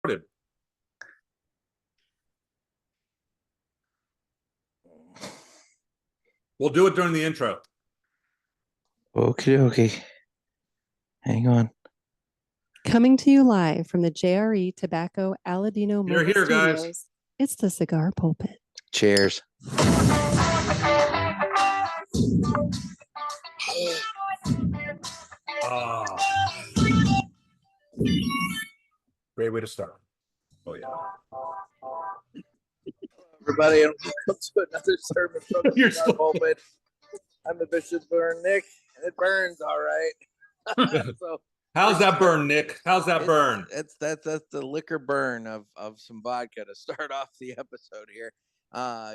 started. We'll do it during the intro. Okay. Hang on. Coming to you live from the JRE Tobacco Aladino Studios, guys. It's the Cigar Pulpit. Cheers. Great way to start. Oh, yeah. Everybody, and welcome to another sermon from the Cigar Pulpit. I'm the Bishop Burn, Nick, and it burns all right. So, how's that burn, Nick? How's that burn? That's the liquor burn of some vodka to start off the episode here.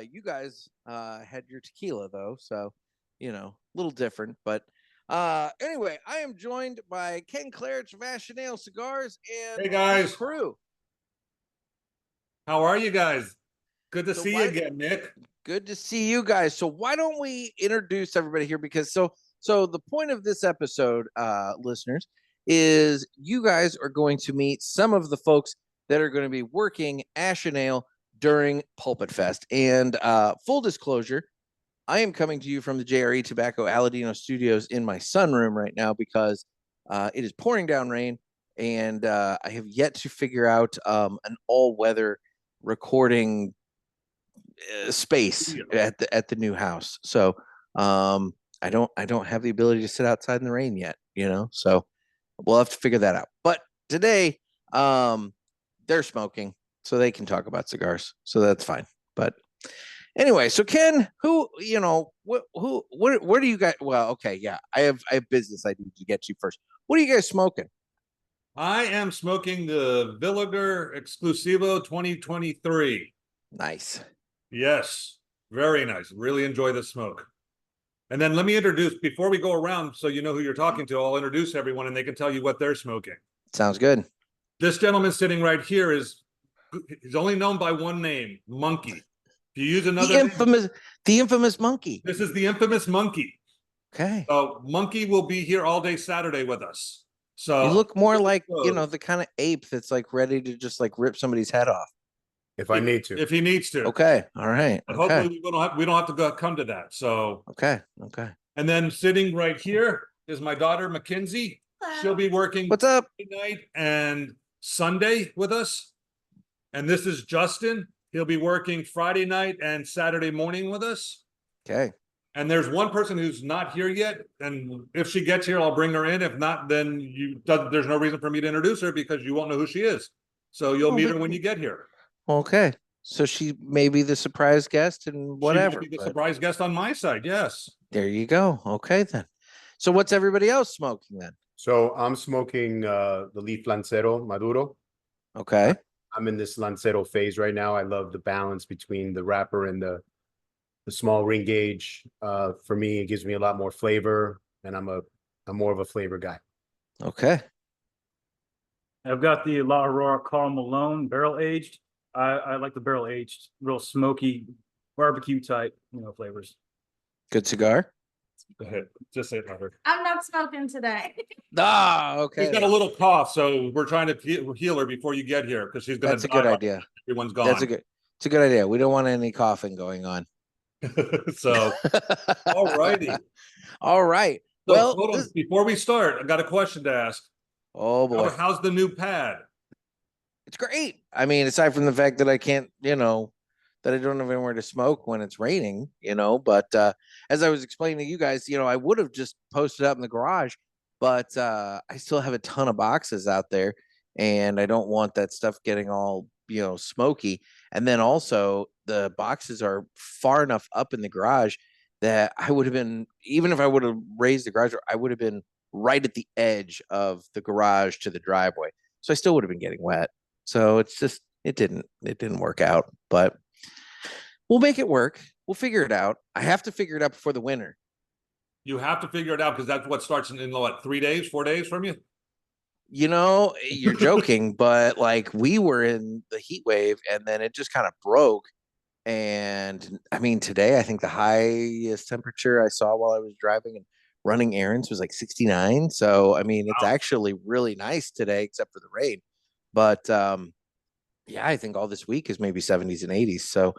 You guys had your tequila though, so a little different. But anyway, I am joined by Kenn Klarich of Ash Ale Cigars and hey guys, crew. How are you guys? Good to see you again, Nick. Good to see you guys. So why don't we introduce everybody here? Because so the point of this episode, listeners, is you guys are going to meet some of the folks that are going to be working Ash Ale during PulpitFest. And full disclosure, I am coming to you from the JRE Tobacco Aladino Studios in my sunroom right now because it is pouring down rain, and I have yet to figure out an all-weather recording space at the new house. So I don't have the ability to sit outside in the rain yet, so we'll have to figure that out. But today they're smoking, so they can talk about cigars, so that's fine. But anyway, so Ken, where do you guys? Well, okay, yeah, I have business I need to get to first. What are you guys smoking? I am smoking the Villiger Exclusivo 2023. Nice. Yes, very nice. Really enjoy the smoke. And then let me introduce, before we go around, so you know who you're talking to, I'll introduce everyone and they can tell you what they're smoking. Sounds good. This gentleman sitting right here he's only known by one name, Monkey. If you use another the infamous Monkey. This is the infamous Monkey. Okay. So Monkey will be here all day Saturday with us. So you look more like, the kind of ape that's like ready to just like rip somebody's head off. If I need to. If he needs to. Okay. All right. But hopefully we don't have to come to that. So okay. And then sitting right here is my daughter Mackenzie. Hello. She'll be working What's up? Night and Sunday with us. And this is Justin. He'll be working Friday night and Saturday morning with us. Okay. And there's one person who's not here yet. And if she gets here, I'll bring her in. If not, then there's no reason for me to introduce her because you won't know who she is. So you'll meet her when you get here. Okay. So she may be the surprise guest and whatever. She may be the surprise guest on my side, yes. There you go. Okay, then. So what's everybody else smoking then? So I'm smoking the Leaf Lancero Maduro. Okay. I'm in this Lancero phase right now. I love the balance between the wrapper and the small ring gauge. For me, it gives me a lot more flavor, and I'm more of a flavor guy. Okay. I've got the La Aurora Carl Malone barrel aged. I like the barrel aged, real smoky barbecue type, flavors. Good cigar. Go ahead. Just say it louder. I'm not smoking today. Okay. She's got a little cough, so we're trying to heal her before you get here because she's gonna. That's a good idea. Everyone's gone. It's a good idea. We don't want any coughing going on. So, all righty. All right. So, well, before we start, I got a question to ask. Oh boy, how's the new pad? It's great. I mean, aside from the fact that I can't, that I don't have anywhere to smoke when it's raining, but as I was explaining to you guys, I would have just posted up in the garage, but I still have a ton of boxes out there and I don't want that stuff getting all, smoky. And then also the boxes are far enough up in the garage that I would have been, even if I would have raised the garage door, I would have been right at the edge of the garage to the driveway. So I still would have been getting wet. So it's just, it didn't work out, but we'll make it work. We'll figure it out. I have to figure it out before the winter. You have to figure it out because that's what starts in what, 3 days, 4 days from you? You're joking, but like we were in the heat wave and then it just kind of broke. And I mean, today, I think the highest temperature I saw while I was driving and running errands was like 69. So, I mean, it's actually really nice today, except for the rain. But Yeah, I think all this week is maybe 70s and 80s. So,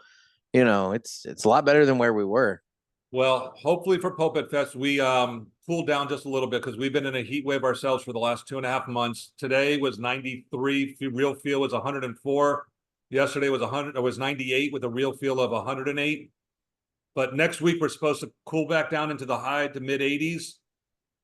you know, it's a lot better than where we were. Well, hopefully for Pulpit Fest, we cooled down just a little bit because we've been in a heat wave ourselves for the last 2.5 months. Today was 93, real feel was 104. Yesterday was 100, it was 98 with a real feel of 108. But next week we're supposed to cool back down into the high to mid 80s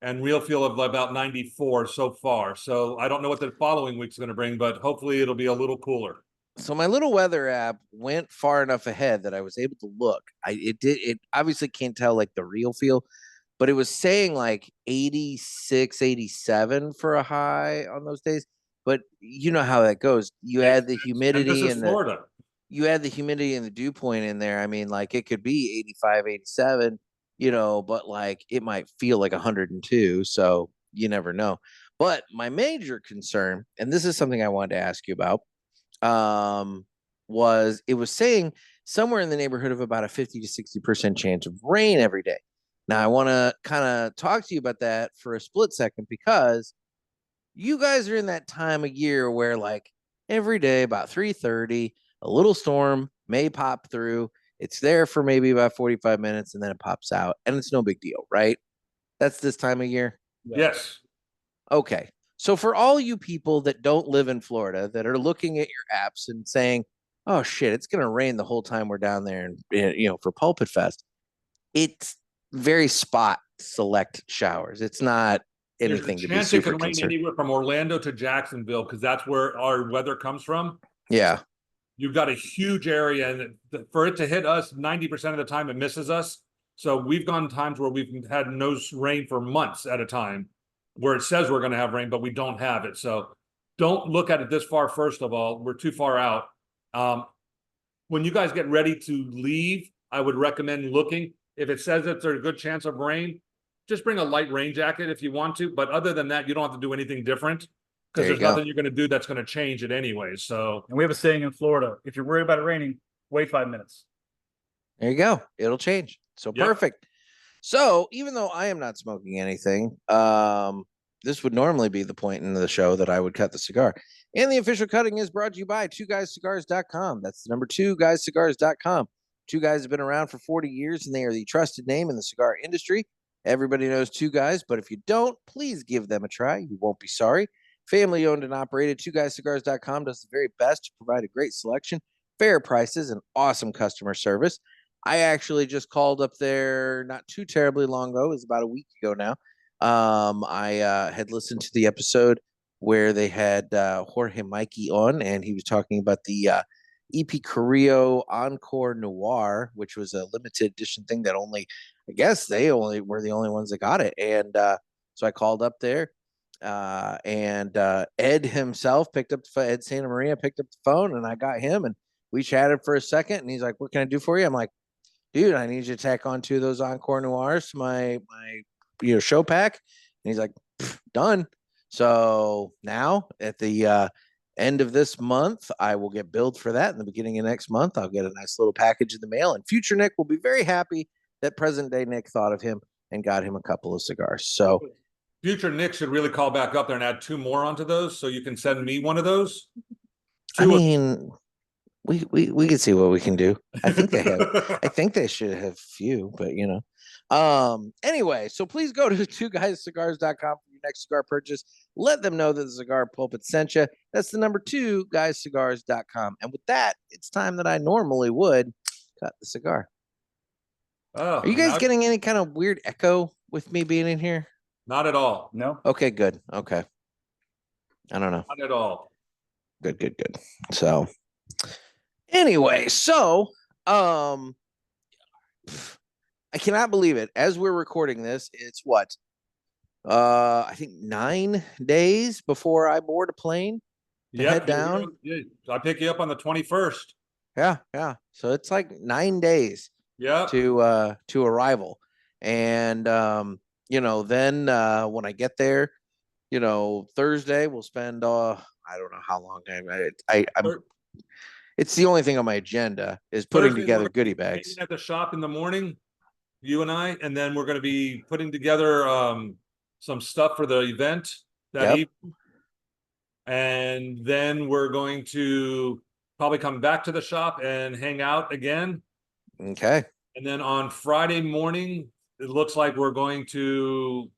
and real feel of about 94 so far. So I don't know what the following week's going to bring, but hopefully it'll be a little cooler. So my little weather app went far enough ahead that I was able to look. It obviously can't tell like the real feel, but it was saying like 86, 87 for a high on those days. But you know how that goes. You add the humidity and Florida. you add the humidity and the dew point in there. I mean, like it could be 85, 87, you know, but like it might feel like 102. So you never know. But my major concern, and this is something I wanted to ask you about, was it was saying somewhere in the neighborhood of about a 50 to 60% chance of rain every day. Now, I want to kind of talk to you about that for a split second because you guys are in that time of year where like every day about 3:30, a little storm may pop through. It's there for maybe about 45 minutes and then it pops out and it's no big deal, right? That's this time of year. Yes. Okay. So for all you people that don't live in Florida that are looking at your apps and saying, "Oh shit, it's going to rain the whole time we're down there," and you know, for Pulpit Fest, it's very spot select showers. It's not anything to be Chance it super can rain concerned. anywhere from Orlando to Jacksonville because that's where our weather comes from. Yeah. You've got a huge area, and for it to hit us 90% of the time, it misses us. So we've gone times where we've had no rain for months at a time, where it says we're going to have rain, but we don't have it. So don't look at it this far. First of all, we're too far out. When you guys get ready to leave, I would recommend looking. If it says that there's a good chance of rain, just bring a light rain jacket if you want to. But other than that, you don't have to do anything different because there's nothing you're going to do that's going to change it anyway. So, And we have a saying in Florida: if you're worried about it raining, wait 5 minutes. There you go. It'll change. So Yep. perfect. So even though I am not smoking anything, this would normally be the point in the show that I would cut the cigar. And the official cutting is brought to you by 2guyscigars.com. That's the number 2guyscigars.com. Two Guys have been around for 40 years and they are the trusted name in the cigar industry. Everybody knows Two Guys, but if you don't, please give them a try. You won't be sorry. Family owned and operated, 2guyscigars.com does the very best to provide a great selection, fair prices, and awesome customer service. I actually just called up there not too terribly long ago. It was about a week ago now. I had listened to the episode where they had Jorge Mikey on, and he was talking about the EP Carrillo Encore Noir, which was a limited edition thing that only, I guess they only were the only ones that got it. And so I called up there, and Ed himself picked up Ed Santa Maria picked up the phone, and I got him, and we chatted for a second, and he's like, "What can I do for you?" I'm like, "Dude, I need you to tack on 2 of those Encore Noirs to my show pack." And he's like, "Done." So now at the end of this month, I will get billed for that. In the beginning of next month, I'll get a nice little package in the mail. And future Nick will be very happy that present day Nick thought of him and got him a couple of cigars. So future Nick should really call back up there and add 2 more onto those, so you can send me one of those. I mean, we can see what we can do. I think they have. I think they should have a few, but you know. Anyway, so please go to 2guyscigars.com for your next cigar purchase. Let them know that the Cigar Pulpit sent you. That's the number 2guyscigars.com. And with that, it's time that I normally would cut the cigar. Oh, are you guys getting any kind of weird echo with me being in here? Not at all. No. Okay, good. Okay. I don't know. Not at all. Good. So anyway, so I cannot believe it. As we're recording this, it's what? I think 9 days before I board a plane to head down. I pick you up on the 21st. Yeah. So it's like 9 days to arrival. And then when I get there, Thursday we'll spend I don't know how long I'm it's the only thing on my agenda is putting Thursday together goodie bags at the shop in the morning, you and I, and then we're going to be putting together some stuff for the event that evening. And then we're going to probably come back to the shop and hang out again. Okay. And then on Friday morning, it looks like we're going to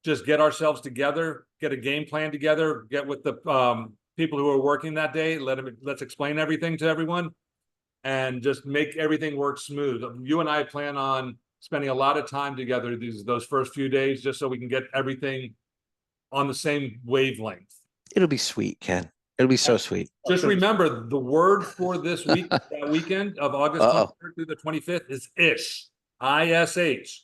just get ourselves together, get a game plan together, get with the people who are working that day, let's explain everything to everyone, and just make everything work smooth. You and I plan on spending a lot of time together those first few days, just so we can get everything on the same wavelength. It'll be sweet, Ken. It'll be so sweet. Just remember, the word for this week, that weekend of August 23rd through the 25th is ish, ISH.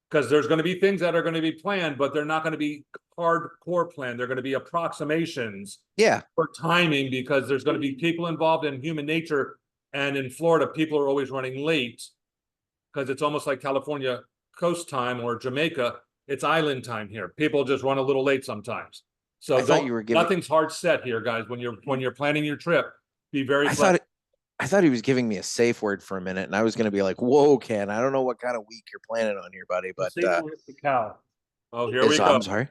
Because there's going to be things that are going to be planned, but they're not going to be hardcore planned. They're going to be approximations Yeah. for timing, because there's going to be people involved in human nature. And in Florida, people are always running late because it's almost like California coast time or Jamaica. It's island time here. People just run a little late sometimes. So I thought you were giving... nothing's hard set here, guys. When you're planning your trip, be very flexible. I thought he was giving me a safe word for a minute, and I was going to be like, "Whoa, Ken, I don't know what kind of week you're planning on here, buddy." But cacao. Oh, here we go. I'm sorry.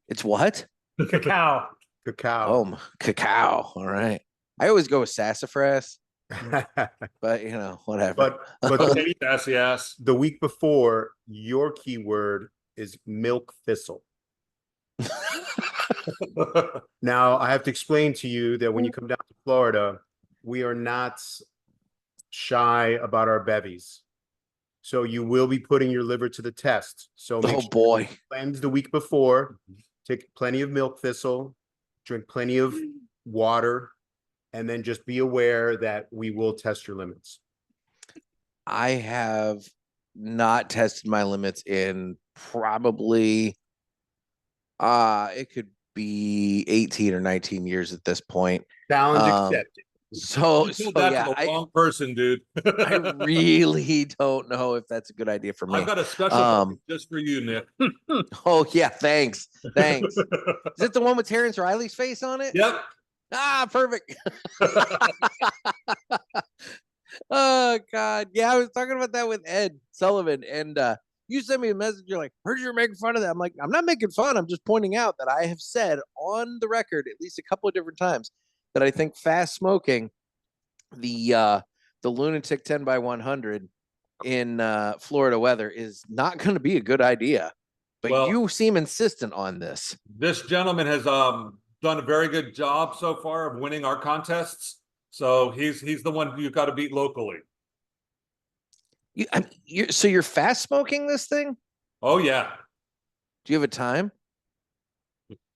It's what? Cacao. Cacao. Oh, cacao. All right. I always go with sassafras, but whatever. but Okay, sassy ass. the week before, your keyword is milk thistle. Now, I have to explain to you that when you come down to Florida, we are not shy about our bevies. So you will be putting your liver to the test. So make sure boy. you cleanse the week before, take plenty of milk thistle, drink plenty of water, and then just be aware that we will test your limits. I have not tested my limits in probably it could be 18 or 19 years at this point. Challenge accepted. So You told that to the wrong person, dude. I really don't know if that's a good idea for me. I've got a special just for you, Nick. Oh yeah, thanks. Is it the one with Terrence Riley's face on it? Yep. Ah, perfect. Oh God, yeah, I was talking about that with Ed Sullivan, and you sent me a message. You're like, "Heard you're making fun of that." I'm like, "I'm not making fun. I'm just pointing out that I have said on the record at least a couple of different times that I think fast smoking, the lunatic 10x100 in Florida weather is not going to be a good idea." But Well, you seem insistent on this. This gentleman has done a very good job so far of winning our contests. So he's the one you've got to beat locally. So you're fast smoking this thing? Oh yeah. Do you have a time?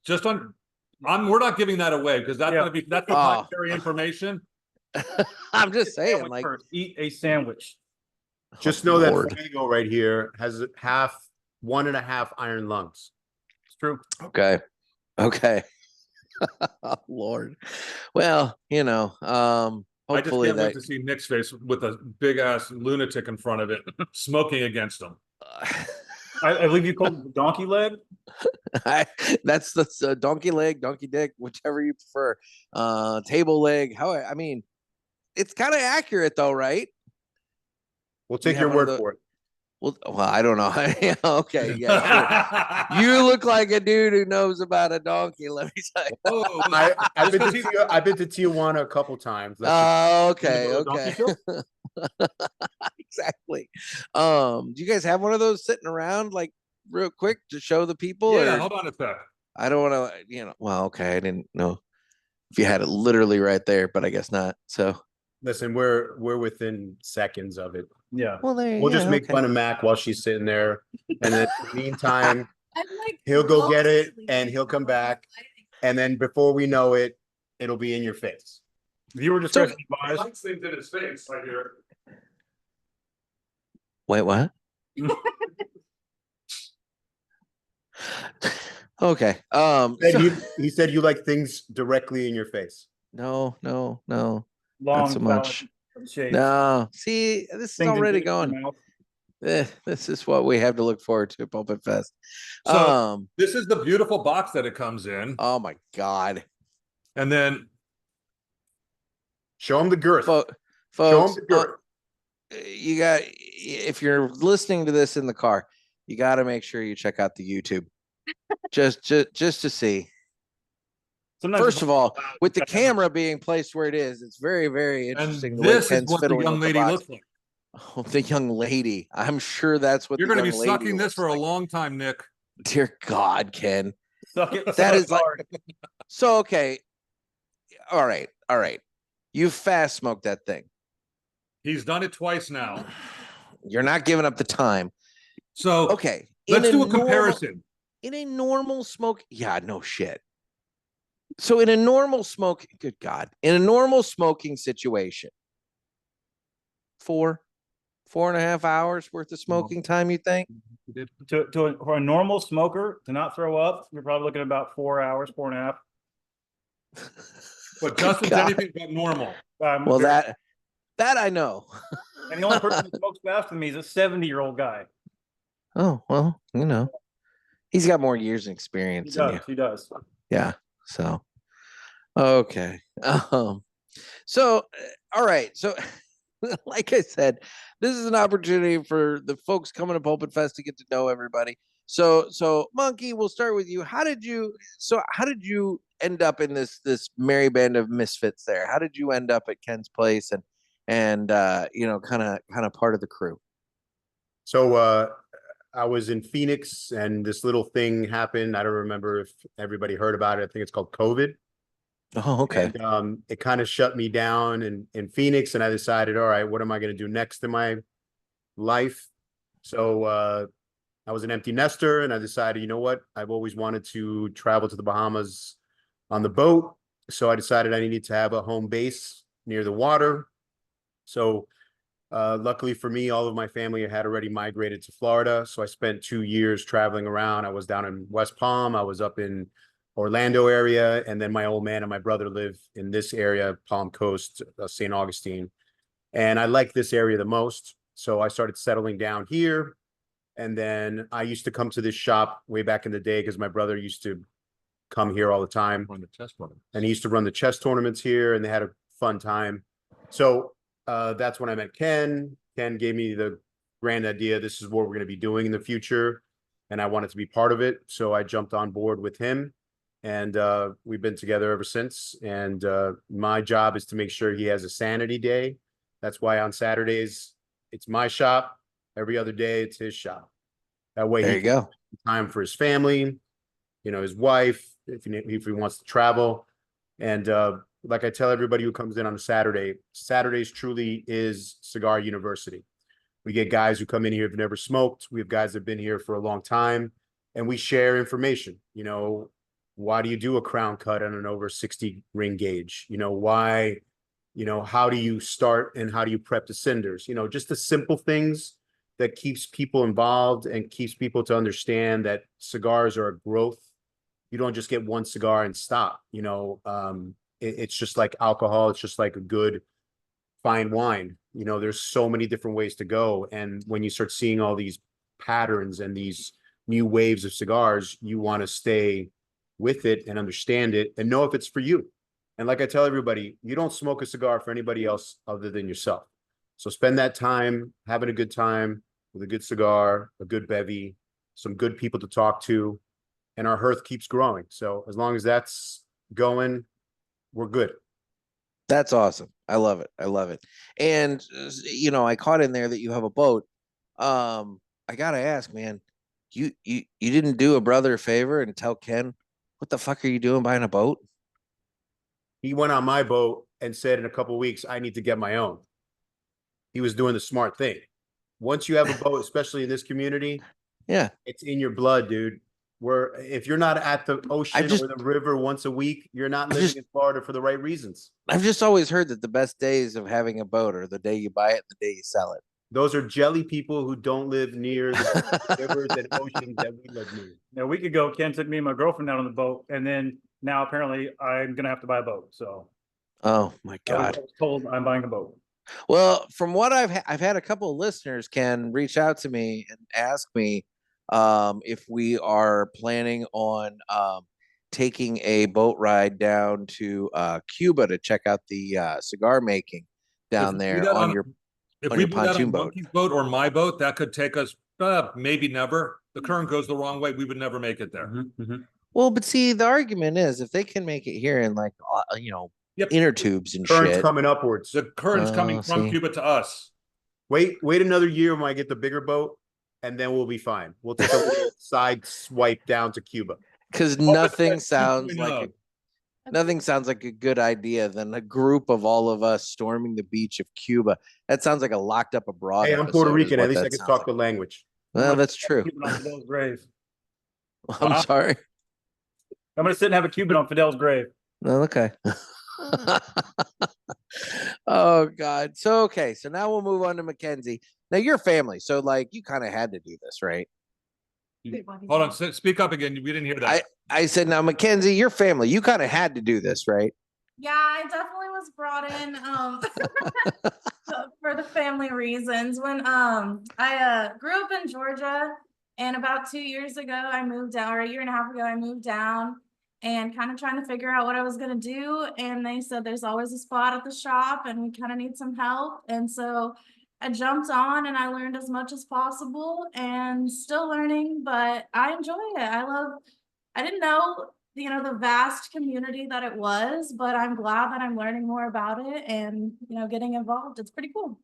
Just on. We're not giving that away because that's gonna be proprietary information. I'm just saying, like, first, eat a sandwich. Just know that Fuego right here has 1.5 iron lungs. It's true. Okay. Oh, Lord. Well, I just hopefully can't wait to see Nick's face with a big ass lunatic in front of it, smoking against him. I believe you called it donkey leg. That's the donkey leg, donkey dick, whichever you prefer. Table leg. I mean, it's kind of accurate though, right? We'll take your word for it. Well, I don't know. Okay, yeah. Sure. You look like a dude who knows about a donkey. Let me tell you. Oh, I've been to Tijuana a couple times. Okay. Exactly. Do you guys have one of those sitting around, like, real quick to show the people? Yeah, hold on a sec. I don't want to, well, okay. I didn't know if you had it literally right there, but I guess not. So listen, we're within seconds of it. Yeah. well, We'll just make fun of Mac while she's sitting there, and then in the meantime, he'll go get it and he'll come back, and then before we know it, it'll be in your face. Viewer discretion advised. Things in his face, I hear. Wait, what? Okay. He said you like things directly in your face. No. Long, Not so much. shave. No. See, this is Things in already your going. mouth. This is what we have to look forward to, PulpitFest. So this is the beautiful box that it comes in, Oh my God. and then Show him the girth. Folks, Show him the girth. you got, if you're listening to this in the car, you got to make sure you check out the YouTube just to see. Sometimes First of all, with the got that much- camera being placed where it is, it's very, very And interesting. The way this is Ken's what the fiddling young with the lady box. looks like. Oh, the young lady. I'm sure that's what You're the going to be young lady sucking this looks for a like. long time, Nick. Dear God, Ken. suck it. That suck is like- hard. So okay. All right. All right. You fast smoked that thing. He's done it twice now. You're not giving up the time. So Okay. let's do a normal- comparison. in a normal smoke, yeah, no shit. So in a normal smoke, good God, in a normal smoking situation, 4.5 hours worth of smoking time, you think? For a normal smoker to not throw up, you're probably looking at about 4 hours, 4.5. But Good Justin's God. anything but normal. Well, that I know. And the only person that smokes faster than me is a 70-year-old guy. Oh, well, you know, he's got more years of He experience than you. does. He does. Yeah. So, okay. So, all right. So, like I said, this is an opportunity for the folks coming to Pulpit Fest to get to know everybody. So Monkey, we'll start with you. How did you end up in this merry band of misfits there? How did you end up at Ken's place and you know, kind of part of the crew? So I was in Phoenix and this little thing happened. I don't remember if everybody heard about it. I think it's called COVID. Oh, okay. And it kind of shut me down in Phoenix, and I decided, all right, what am I going to do next in my life? So I was an empty nester, and I decided, you know what? I've always wanted to travel to the Bahamas on the boat. So I decided I needed to have a home base near the water. So luckily for me, all of my family had already migrated to Florida. So I spent 2 years traveling around. I was down in West Palm. I was up in Orlando area. And then my old man and my brother live in this area, Palm Coast, St. Augustine. And I like this area the most. So I started settling down here. And then I used to come to this shop way back in the day because my brother used to come here all the time. Run the chess tournament. And he used to run the chess tournaments here, and they had a fun time. So that's when I met Ken. Ken gave me the grand idea. This is what we're going to be doing in the future, and I wanted to be part of it. So I jumped on board with him, and we've been together ever since. And my job is to make sure he has a sanity day. That's why on Saturdays it's my shop. Every other day it's his shop. That way There he you go. can have time for his family, you know, his wife, if he wants to travel. And like I tell everybody who comes in on a Saturday, Saturdays truly is Cigar University. We get guys who come in here who've never smoked. We have guys that have been here for a long time, and we share information. You know, why do you do a crown cut on an over 60 ring gauge? You know, why, you know, how do you start and how do you prep the cinders? You know, just the simple things that keeps people involved and keeps people to understand that cigars are a growth. You don't just get one cigar and stop, you know. It's just like alcohol. It's just like a good fine wine. You know, there's so many different ways to go. And when you start seeing all these patterns and these new waves of cigars, you want to stay with it and understand it and know if it's for you. And like I tell everybody, you don't smoke a cigar for anybody else other than yourself. So spend that time having a good time with a good cigar, a good bevy, some good people to talk to, and our hearth keeps growing. So as long as that's going, we're good. That's awesome. I love it. I love it. And you know, I caught in there that you have a boat. I gotta ask, man, you didn't do a brother a favor and tell Ken, what the fuck are you doing buying a boat? He went on my boat and said in a couple of weeks, I need to get my own. He was doing the smart thing. Once you have a boat, especially in this community, Yeah. it's in your blood, dude. Where if you're not at the ocean or the river once a week, you're not living in Florida for the right reasons. I've just always heard that the best days of having a boat are the day you buy it, the day you sell it. Those are jelly people who don't live near the rivers and oceans that we live near. Now, a week ago, Ken took me and my girlfriend out on the boat, and then now apparently I'm gonna have to buy a boat. So, oh my God! I was told I'm buying a boat. Well, from what I've had a couple of listeners can reach out to me and ask me if we are planning on taking a boat ride down to Cuba to check out the cigar making down there on your pontoon boat. Monkey's boat or my boat, that could take us maybe never. The current goes the wrong way. We would never make it there. Well, but see, the argument is if they can make it here in like Yep. inner tubes and Current's shit. coming upwards. The current's coming Oh, from see. Cuba to us. Wait another year when I get the bigger boat, and then we'll be fine. We'll take a little side swipe down to Cuba. Because PulpitFest 2.0. nothing sounds like a good idea than a group of all of us storming the beach of Cuba. That sounds like a locked up abroad. Hey, I'm Puerto episode is Rican. what At least that I can sounds talk like. the language. Well, that's true. Cuban on Fidel's grave. I'm Wow. sorry. I'm gonna sit and have a Cuban on Fidel's grave. Well, okay. Oh God. So okay. So now we'll move on to Mackenzie. Now you're family, so like you kind of had to do this, right? Hold on, speak up again. We didn't hear that. I said, now Mackenzie, your family, you kind of had to do this, right? Yeah, I definitely was brought in for the family reasons. When I grew up in Georgia, and about 2 years ago I moved down, or a year and a half ago I moved down, and kind of trying to figure out what I was gonna do. And they said there's always a spot at the shop, and we kind of need some help. And so I jumped on and I learned as much as possible, and still learning, but I enjoy it. I didn't know, the vast community that it was, but I'm glad that I'm learning more about it and, getting involved. It's pretty cool.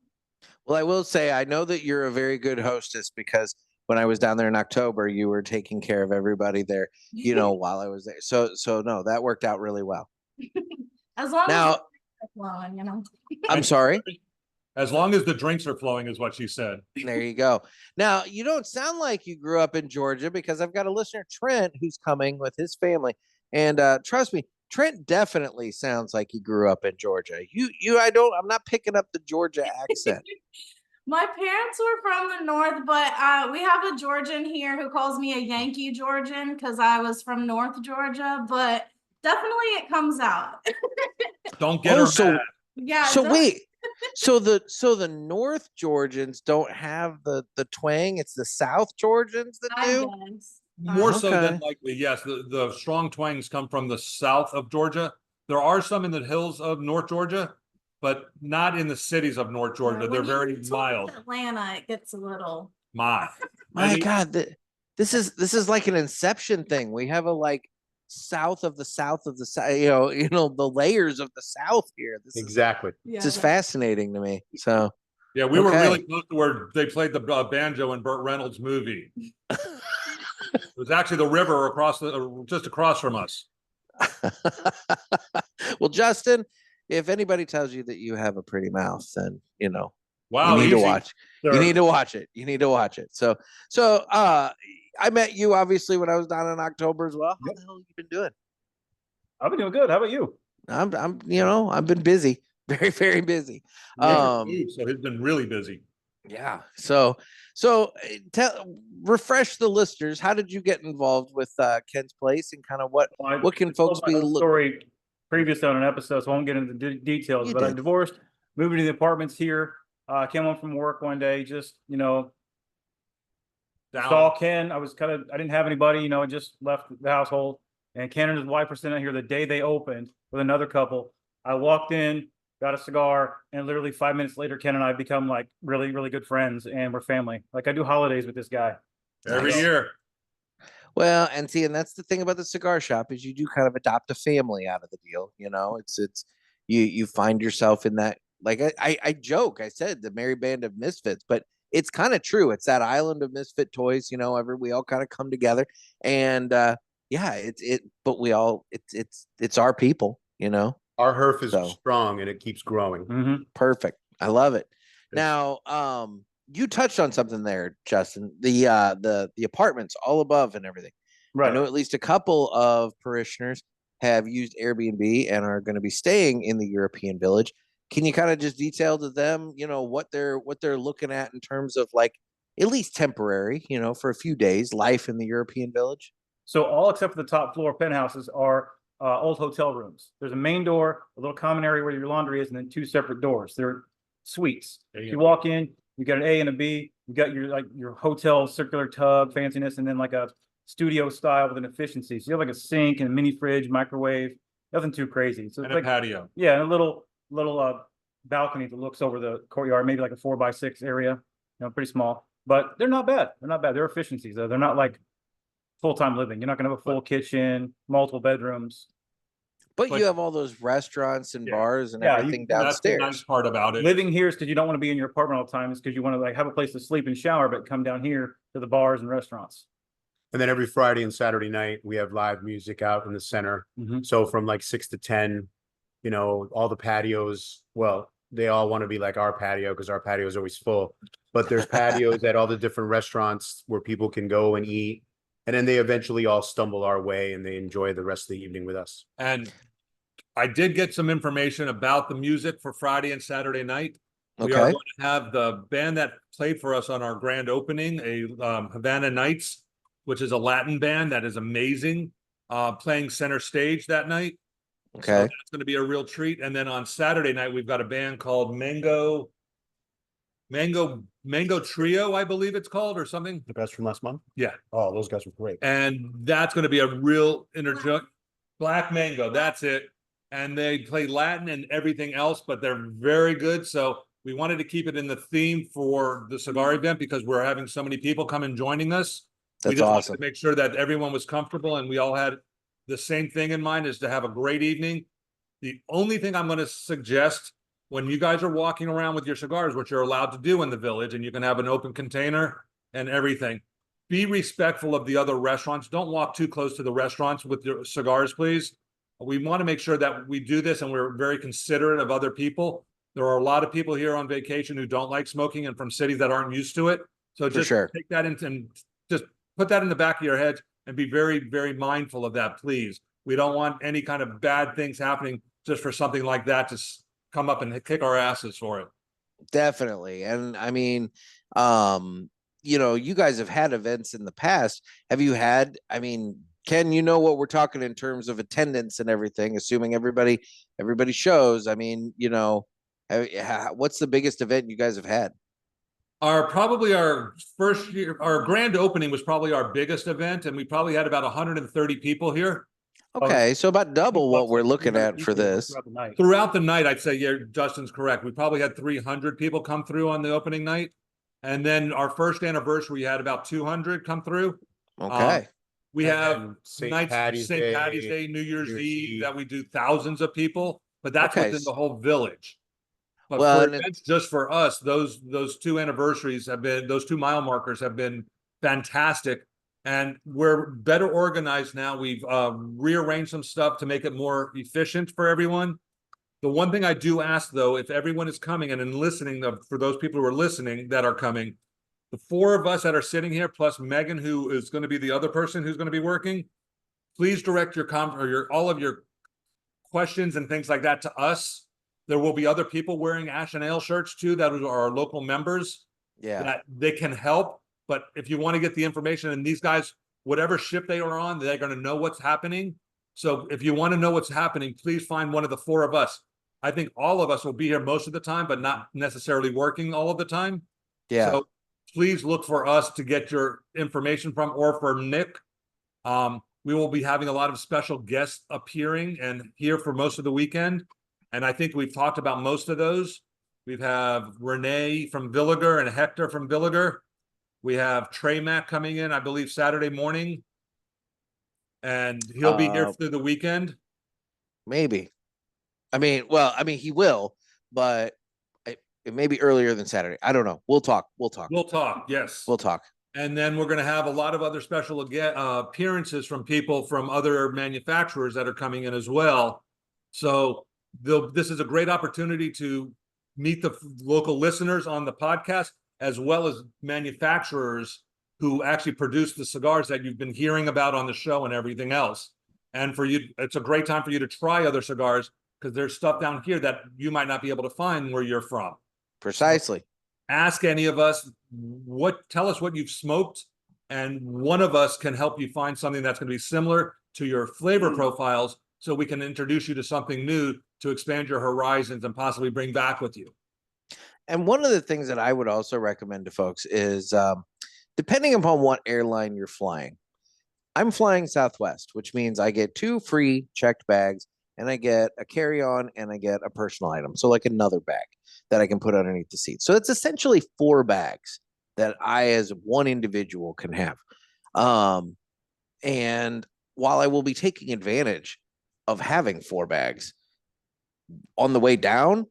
Well, I will say, I know that you're a very good hostess because when I was down there in October, you were taking care of everybody there, while I was there. So no, that worked out really well. As long Now, as it's flowing. I'm sorry. As long as the drinks are flowing, is what she said. There you go. Now, you don't sound like you grew up in Georgia because I've got a listener, Trent, who's coming with his family. And trust me, Trent definitely sounds like he grew up in Georgia. I'm not picking up the Georgia accent. My parents were from the north, but we have a Georgian here who calls me a Yankee Georgian because I was from North Georgia, but definitely it comes out. Don't get her mad. Yeah. So wait. So the North Georgians don't have the twang. It's the South Georgians that do. I guess. More so than Okay. likely, yes. The strong twangs come from the south of Georgia. There are some in the hills of North Georgia, but not in the cities of North Georgia. They're When you very get towards mild. Atlanta, it gets a little. Mild. My God, this is like an Inception thing. We have a like south of the south of the south. The layers of the South here. Exactly. This is fascinating to me. So Yeah, we were Okay. really close to where they played the banjo in Burt Reynolds' movie. It was actually the river just across from us. Well, Justin, if anybody tells you that you have a pretty mouth, then Wow, you need to easy. watch. You need to watch it. You need to watch it. So I met you obviously when I was down in October as well. How the hell have you been doing? I've been doing good. How about you? I've been busy, very, very busy. So he's been really busy. Yeah. So refresh the listeners. How did you get involved with Kenn's Place, and kind of what can folks be story previous on an episode, so I won't get into the details. You But I did. divorced, moved into the apartments here. Came home from work one day, just saw Ken. I didn't have anybody, I just left the household, and Ken and his wife were sitting out here the day they opened with another couple. I walked in, got a cigar, and literally 5 minutes later, Ken and I become like really, really good friends, and we're family. Like I do holidays with this guy Every Nice. year. Well, and that's the thing about the cigar shop is you do kind of adopt a family out of the deal. It's you find yourself in that. Like I joke, I said the merry band of misfits, but it's kind of true. It's that island of misfit toys. We all kind of come together, and but it's our people. Our herf is So. strong and it keeps growing. Perfect. I love it. Now, you touched on something there, Justin. The apartments all above and everything. Right. I know at least a couple of parishioners have used Airbnb and are going to be staying in the European Village. Can you kind of just detail to them, what they're looking at in terms of like at least temporary, for a few days, life in the European Village? So all except for the top floor penthouses are old hotel rooms. There's a main door, a little common area where your laundry is, and then two separate doors. They're suites. You walk in, you got an A and a B. You got your hotel circular tub fanciness, and then like a studio style with an efficiency. So you have like a sink and a mini fridge, microwave, nothing too crazy. So And it's a patio. yeah, and a little balcony that looks over the courtyard, maybe like a 4x6 area. Pretty small, but they're not bad. They're not bad. They're efficiencies though. They're not like full-time living. You're not gonna have a full kitchen, multiple bedrooms. But But- you have all those restaurants and Yeah. bars and Yeah, everything That's the nice downstairs. part about it. Living here is because you don't want to be in your apartment all the time. It's because you want to like have a place to sleep and shower, but come down here to the bars and restaurants. And then every Friday and Saturday night, we have live music out in the center. Mhm. So from like 6 to 10, you know, all the patios, well, they all want to be like our patio because our patio is always full. But there's patios at all the different restaurants where people can go and eat. And then they eventually all stumble our way and they enjoy the rest of the evening with us. And I did get some information about the music for Friday and Saturday night. We are Okay. going to have the band that played for us on our grand opening, Havana Nights, which is a Latin band that is amazing, playing center stage that night. So Okay. that's going to be a real treat. And then on Saturday night, we've got a band called Mango Trio, I believe it's called, or something. The best from last month? Yeah. Oh, those guys were great. And that's going to be a real Black Mango, that's it. And they play Latin and everything else, but they're very good. So we wanted to keep it in the theme for the cigar event because we're having so many people come and joining us. We That's just wanted awesome. to make sure that everyone was comfortable and we all had the same thing in mind, is to have a great evening. The only thing I'm going to suggest when you guys are walking around with your cigars, which you're allowed to do in the village, and you can have an open container and everything, be respectful of the other restaurants. Don't walk too close to the restaurants with your cigars, please. We want to make sure that we do this and we're very considerate of other people. There are a lot of people here on vacation who don't like smoking and from cities that aren't used to it. So For just sure. take that into and just put that in the back of your head and be very, very mindful of that, please. We don't want any kind of bad things happening just for something like that to come up and kick our asses for it. Definitely. And I mean, you know, you guys have had events in the past. Have you had, I mean, Ken, you know what we're talking in terms of attendance and everything, assuming everybody shows. I mean, you know, what's the biggest event you guys have had? Probably our first year, our grand opening was probably our biggest event, and we probably had about 130 people here. Okay, so about double what we're looking at for this. Throughout the night. Throughout the night, I'd say, yeah, Justin's correct. We probably had 300 people come through on the opening night. And then our first anniversary, we had about 200 come through. Okay. We And have then St. nights, Patty's St. Patty's Day, Day, New Year's New Year's Eve, Eve. that we do thousands of people, but that's Okay. within the whole village. But Well, for and events just for us, those two anniversaries have been, those 2 mile markers have been fantastic. And we're better organized now. We've rearranged some stuff to make it more efficient for everyone. The one thing I do ask, though, if everyone is coming and in listening, for those people who are listening that are coming, the 4 of us that are sitting here, plus Megan, who is going to be the other person who's going to be working, please direct your all of your questions and things like that to us. There will be other people wearing Ash and Ale shirts too that are our local members Yeah. that they can help. But if you want to get the information, and these guys, whatever ship they are on, they're going to know what's happening. So if you want to know what's happening, please find one of the 4 of us. I think all of us will be here most of the time, but not necessarily working all of the time. Yeah. So please look for us to get your information from, or for Nick. We will be having a lot of special guests appearing and here for most of the weekend. And I think we've talked about most of those. We have Renee from Villiger and Hector from Villiger. We have Trey Mack coming in, I believe, Saturday morning. And he'll be here through the weekend. Maybe. I mean, well, I mean, he will, but it may be earlier than Saturday. I don't know. We'll talk. We'll talk, yes. We'll talk. And then we're going to have a lot of other special appearances from people from other manufacturers that are coming in as well. So this is a great opportunity to meet the local listeners on the podcast, as well as manufacturers who actually produce the cigars that you've been hearing about on the show and everything else. And for you, it's a great time for you to try other cigars because there's stuff down here that you might not be able to find where you're from. Precisely. Ask any of us tell us what you've smoked, and one of us can help you find something that's going to be similar to your flavor profiles, so we can introduce you to something new to expand your horizons and possibly bring back with you. And one of the things that I would also recommend to folks is depending upon what airline you're flying. I'm flying Southwest, which means I get 2 free checked bags, and I get a carry-on and I get a personal item. So like another bag that I can put underneath the seat. So it's essentially 4 bags that I as one individual can have. And while I will be taking advantage of having 4 bags on the way down,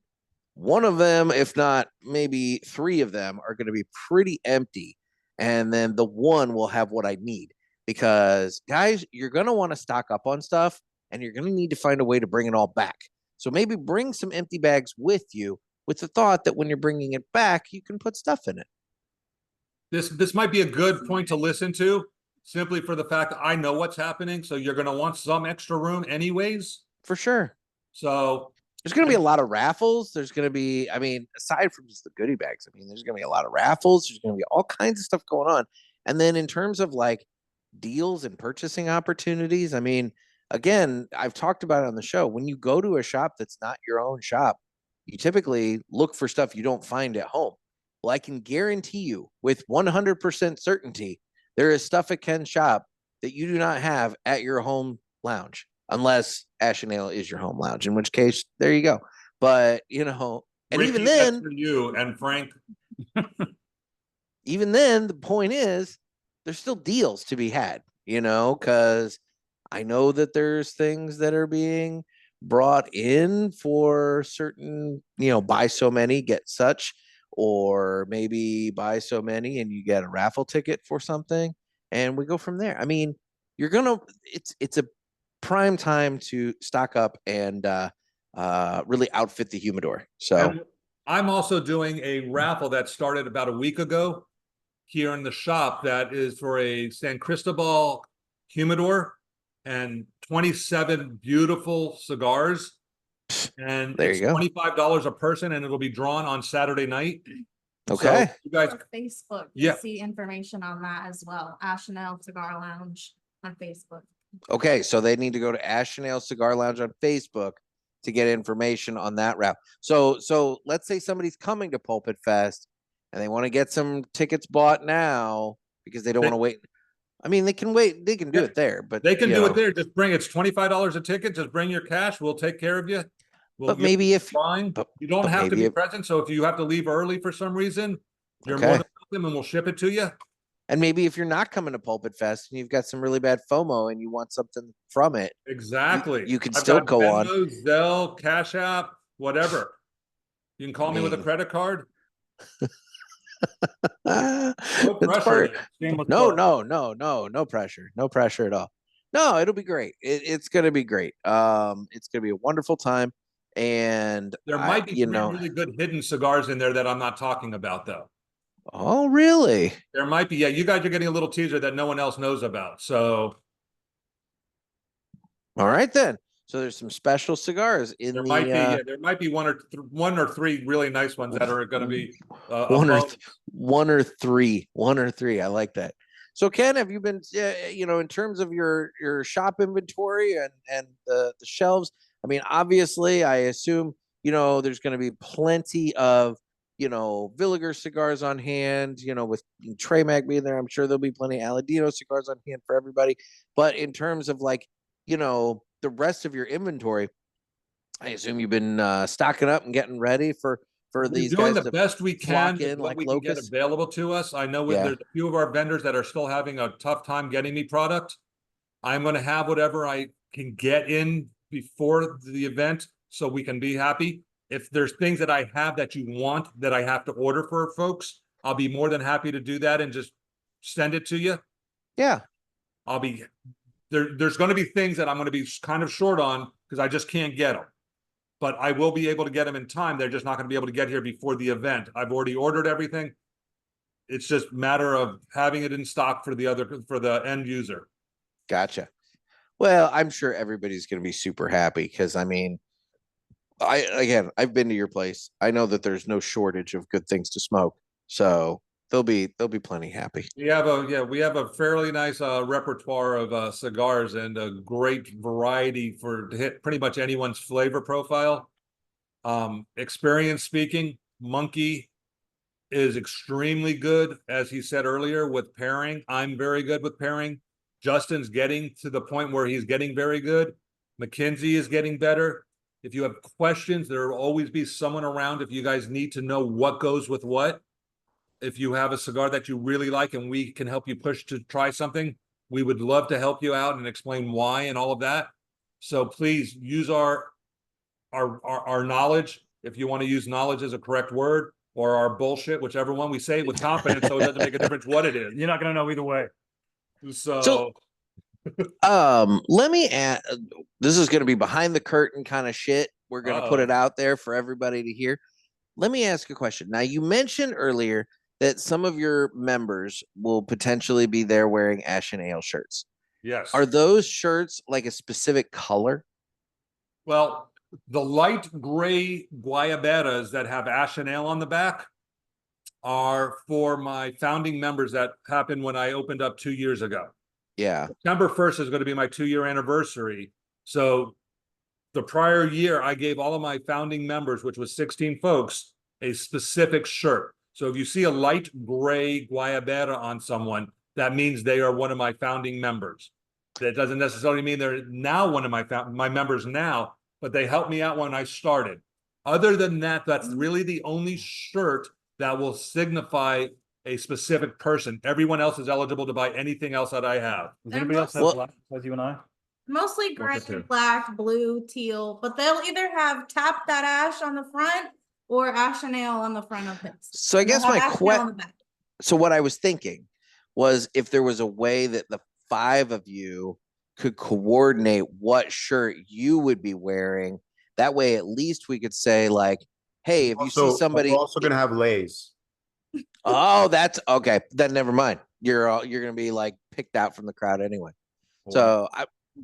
one of them, if not maybe 3 of them, are going to be pretty empty. And then the one will have what I need. Because, guys, you're going to want to stock up on stuff, and you're going to need to find a way to bring it all back. So maybe bring some empty bags with you, with the thought that when you're bringing it back, you can put stuff in it. This might be a good point to listen to, simply for the fact that I know what's happening. So you're going to want some extra room anyways. For sure. So There's going to be a lot of raffles. There's going to be, I mean, aside from just the goodie bags, I mean, there's going to be a lot of raffles. There's going to be all kinds of stuff going on. And then in terms of like deals and purchasing opportunities, I mean, again, I've talked about it on the show. When you go to a shop that's not your own shop, you typically look for stuff you don't find at home. Well, I can guarantee you with 100% certainty, there is stuff at Kenn's shop that you do not have at your home lounge, unless Ash Ale is your home lounge, in which case, there you go. But, you know, and Ricky, even that's then, for you and Frank, even then, the point is there's still deals to be had, you know, because I know that there's things that are being brought in for certain, you know, buy so many, get such, or maybe buy so many and you get a raffle ticket for something, and we go from there. I mean, it's a prime time to stock up and really outfit the humidor. So and I'm also doing a raffle that started about a week ago here in the shop that is for a San Cristobal humidor and 27 beautiful cigars. And there it's you go. $25 a person, and it'll be drawn on Saturday night. Okay. So you guys, Facebook, Yeah. you see information on that as well. Ash Ale Cigar Lounge on Facebook. Okay, so they need to go to Ash Ale Cigar Lounge on Facebook to get information on that route. So let's say somebody's coming to Pulpit Fest and they want to get some tickets bought now because they don't want to wait. I mean, they can wait. They can do Yeah, it there, but they can you do know, it there. Just bring, it's $25 a ticket. Just bring your cash. We'll take care of you. We'll But give maybe you if fine. but- You don't but have to maybe be if- present. So if you have to leave early for some reason, you're Okay. more than welcome, and we'll ship it to you. and maybe if you're not coming to Pulpit Fest and you've got some really bad FOMO and you want something from it, Exactly. you can I've still got go on. Venmo, Zelle, Cash App, whatever. You can call me with a mean- credit card. No No pressure. Shameless No, plug. no pressure. No pressure at all. No, it'll be great. It's gonna be great. It's gonna be a wonderful time. And There might be you three know, really good hidden cigars in there that I'm not talking about, though. oh really? There might be. Yeah, you guys are getting a little teaser that no one else knows about. So All right then. So there's some special cigars in there the might be. Yeah, there might be one or three really nice ones that are going to be above. one or three. I like that. So Ken, have you been, you know, in terms of your shop inventory and the shelves? I mean, obviously, I assume, you know, there's going to be plenty of, you know, Villiger cigars on hand, you know, with Trey Mac being there. I'm sure there'll be plenty of Aladino cigars on hand for everybody. But in terms of like, you know, the rest of your inventory, I assume you've been stocking up and getting ready for We're these doing guys the to best we can flock with in what like we can get locusts. available to us. I know Yeah. there's a few of our vendors that are still having a tough time getting me product. I'm going to have whatever I can get in before the event so we can be happy. If there's things that I have that you want that I have to order for folks, I'll be more than happy to do that and just send it to you. Yeah. I'll be there's going to be things that I'm going to be kind of short on because I just can't get them. But I will be able to get them in time. They're just not going to be able to get here before the event. I've already ordered everything. It's just a matter of having it in stock for the end user. Gotcha. Well, I'm sure everybody's going to be super happy because I mean, I've been to your place. I know that there's no shortage of good things to smoke. So they'll be plenty happy. We have a fairly nice repertoire of cigars and a great variety to hit pretty much anyone's flavor profile. Experience speaking, Monkey is extremely good, as he said earlier, with pairing. I'm very good with pairing. Justin's getting to the point where he's getting very good. Mackenzie is getting better. If you have questions, there will always be someone around if you guys need to know what goes with what. If you have a cigar that you really like and we can help you push to try something, We would love to help you out and explain why and all of that. So please use our knowledge, if you want to use knowledge as a correct word, or our bullshit, whichever one we say it with confidence, so it doesn't make a difference what it is. You're not gonna know either way. So Let me add, this is going to be behind the curtain kind of shit. We're going to put it out there for everybody to hear. Let me ask you a question. Now, you mentioned earlier that some of your members will potentially be there wearing Ash and Ale shirts. yes. Are those shirts like a specific color? Well, the light gray guayaberas that have Ash and Ale on the back are for my founding members that happened when I opened up 2 years ago. Yeah. September 1st is going to be my 2-year anniversary. So the prior year, I gave all of my founding members, which was 16 folks, a specific shirt. So if you see a light gray guayabera on someone, that means they are one of my founding members. That doesn't necessarily mean they're now one of my members now, but they helped me out when I started. Other than that, that's really the only shirt that will signify a specific person. Everyone else is eligible to buy anything else that I have. Does anybody else have Well- black as you and I? Mostly gray, at two. black, blue, teal, but they'll either have Tap That Ash on the front or Ash and Ale on the front of it. So I And they'll guess have my Ash and Ale question, on the back. so what I was thinking was if there was a way that the 5 of you could coordinate what shirt you would be wearing, that way at least we could say like, hey, if you see somebody, We're also going to have lays. oh, that's okay, then never mind. You're going to be like picked out from the crowd anyway. So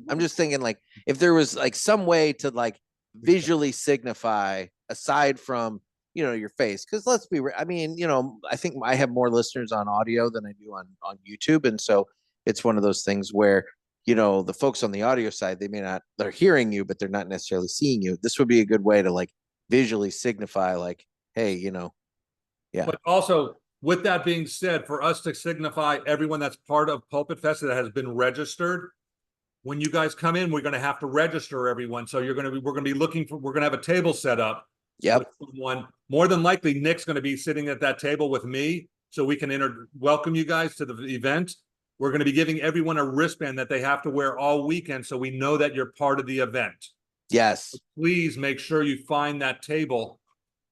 I'm just thinking like if there was like some way to like visually signify aside from, you know, your face, because let's be I mean, you know, I think I have more listeners on audio than I do on YouTube, and so it's one of those things where, you know, the folks on the audio side, they're hearing you but they're not necessarily seeing you. This would be a good way to like visually signify like, hey, you know. Yeah. But also, with that being said, for us to signify everyone that's part of Pulpit Fest that has been registered, when you guys come in, we're going to have to register everyone. So we're going to be looking for, we're going to have a table set up. Yep. with someone. More than likely, Nick's going to be sitting at that table with me, so we can welcome you guys to the event. We're going to be giving everyone a wristband that they have to wear all weekend, so we know that you're part of the event. Yes. Please make sure you find that table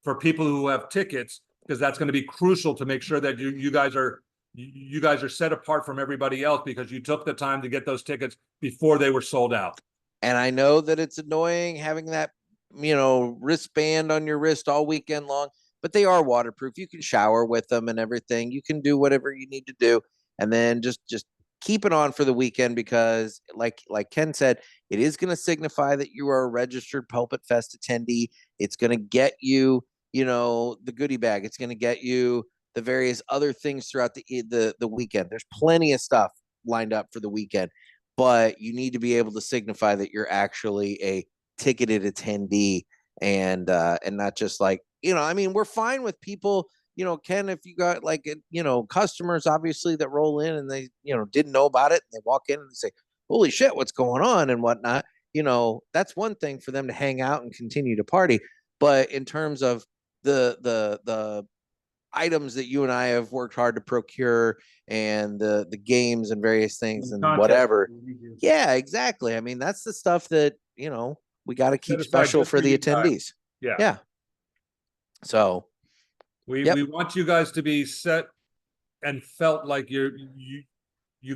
for people who have tickets, because that's going to be crucial to make sure that you guys are set apart from everybody else, because you took the time to get those tickets before they were sold out. And I know that it's annoying having that, you know, wristband on your wrist all weekend long, but they are waterproof. You can shower with them and everything. You can do whatever you need to do, and then just keep it on for the weekend, because like Ken said, it is going to signify that you are a registered Pulpit Fest attendee. It's going to get you, you know, the goodie bag. It's going to get you the various other things throughout the weekend. There's plenty of stuff lined up for the weekend, but you need to be able to signify that you're actually a ticketed attendee, and not just like, you know, I mean, we're fine with people, you know, Ken, if you got like, you know, customers obviously that roll in and they, you know, didn't know about it, and they walk in and they say, holy shit, what's going on and whatnot, you know, that's one thing for them to hang out and continue to party. But in terms of the items that you and I have worked hard to procure, and the games and various things and whatever. Yeah, exactly. I mean, that's the stuff that, you know, we got to keep aside special just for for the you guys. attendees. Yeah. Yeah. So We Yep. we want you guys to be set and felt like you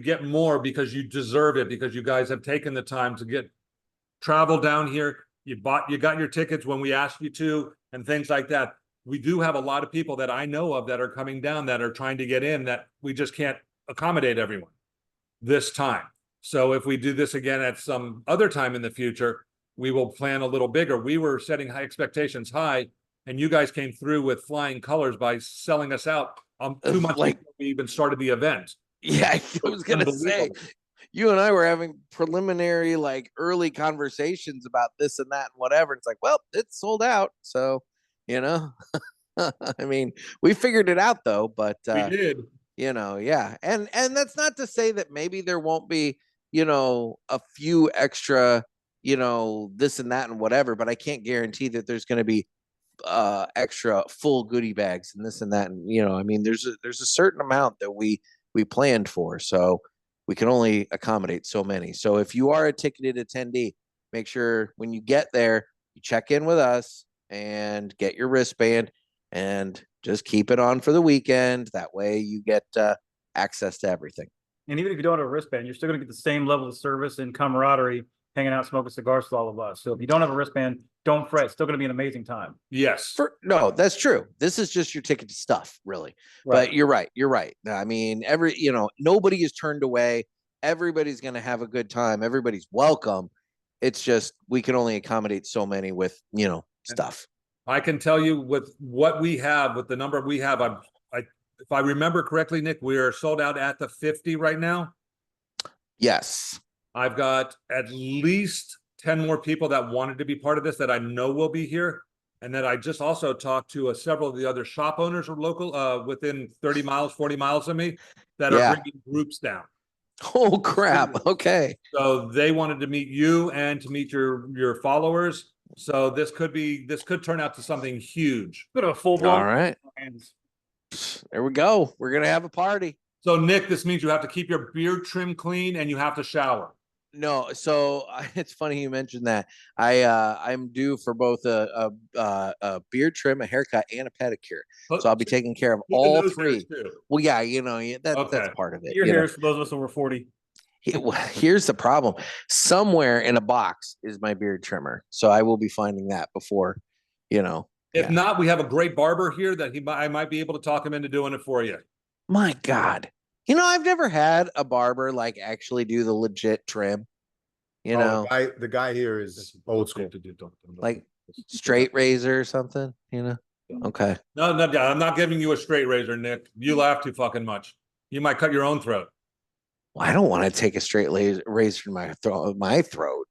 get more because you deserve it, because you guys have taken the time to travel down here. You got your tickets when we asked you to, and things like that. We do have a lot of people that I know of that are coming down that are trying to get in, that we just can't accommodate everyone this time. So if we do this again at some other time in the future, we will plan a little bigger. We were setting high expectations high, and you guys came through with flying colors by selling us out 2 months Like- before we even started the event. yeah, I was going to say, Unbelievable. you and I were having preliminary, like early conversations about this and that and whatever. It's like, well, it's sold out. So, you know, I mean, we figured it out though, but, We did. you know, yeah. And that's not to say that maybe there won't be, you know, a few extra, you know, this and that and whatever, but I can't guarantee that there's going to be extra full goodie bags and this and that. And, you know, I mean, there's a certain amount that we planned for. So we can only accommodate so many. So if you are a ticketed attendee, make sure when you get there, you check in with us and get your wristband and just keep it on for the weekend. That way you get access to everything. And even if you don't have a wristband, you're still going to get the same level of service and camaraderie hanging out smoking cigars with all of us. So if you don't have a wristband, don't fret. It's still going to be an amazing time. Yes. No, that's true. This is just your ticket to stuff, really. But you're right. You're right. I mean, nobody is turned away. Everybody's going to have a good time. Everybody's welcome. It's just we can only accommodate so many with, stuff. I can tell you with what we have, with the number we have, if I remember correctly, Nick, we are sold out at the 50 right now. Yes. I've got at least 10 more people that wanted to be part of this that I know will be here. And then I just also talked to several of the other shop owners or local within 30 miles, 40 miles of me that are bringing groups down. Oh, crap. Okay. So they wanted to meet you and to meet your followers. So this could turn out to something huge. Go to a full blown. All right. There we go. We're going to have a party. So Nick, this means you have to keep your beard trim clean and you have to shower. No, so it's funny you mentioned that. I'm due for both a beard trim, a haircut, and a pedicure. So I'll be taking care of all three. Well, yeah, that's part of it. Your hair is for those of us over 40. Here's the problem. Somewhere in a box is my beard trimmer. So I will be finding that before, If not, we have a great barber here that I might be able to talk him into doing it for you. My God. I've never had a barber actually do the legit trim. The guy here is old school. Like straight razor or something, Okay. No, I'm not giving you a straight razor, Nick. You laugh too fucking much. You might cut your own throat. Well, I don't want to take a straight razor in my throat.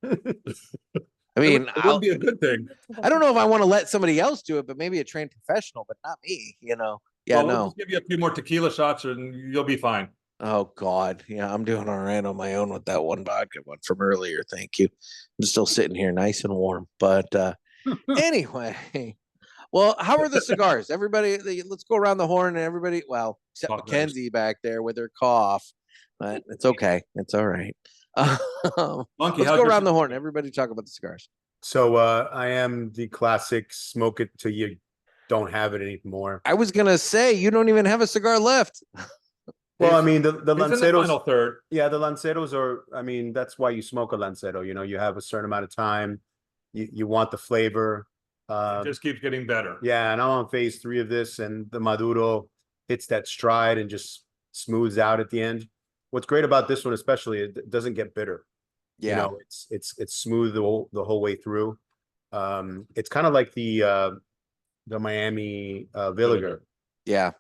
I mean, it wouldn't be a good thing. I don't know if I want to let somebody else do it, but maybe a trained professional, but not me, Yeah, we'll just give you a few more tequila shots and you'll be fine. Oh God. Yeah, I'm doing all right on my own with that one vodka one from earlier. Thank you. I'm still sitting here nice and warm. But anyway. Well, how are the cigars? Everybody, let's go around the horn and everybody, except Mackenzie back there with her cough. But it's okay. It's all right. Monkey, let's go around the horn. Everybody talk about the cigars. So I am the classic smoke it till you don't have it anymore. I was gonna say you don't even have a cigar left. Well, I mean the Lanceros. Lanceros. The Lanceros are. I mean that's why you smoke a Lancero. You have a certain amount of time. You want the flavor. It just keeps getting better. Yeah, and I'm on phase 3 of this, and the Maduro hits that stride and just smooths out at the end. What's great about this one, especially, it doesn't get bitter. Yeah, it's smooth the whole way through. It's kind of like the Miami Villiger. Yeah.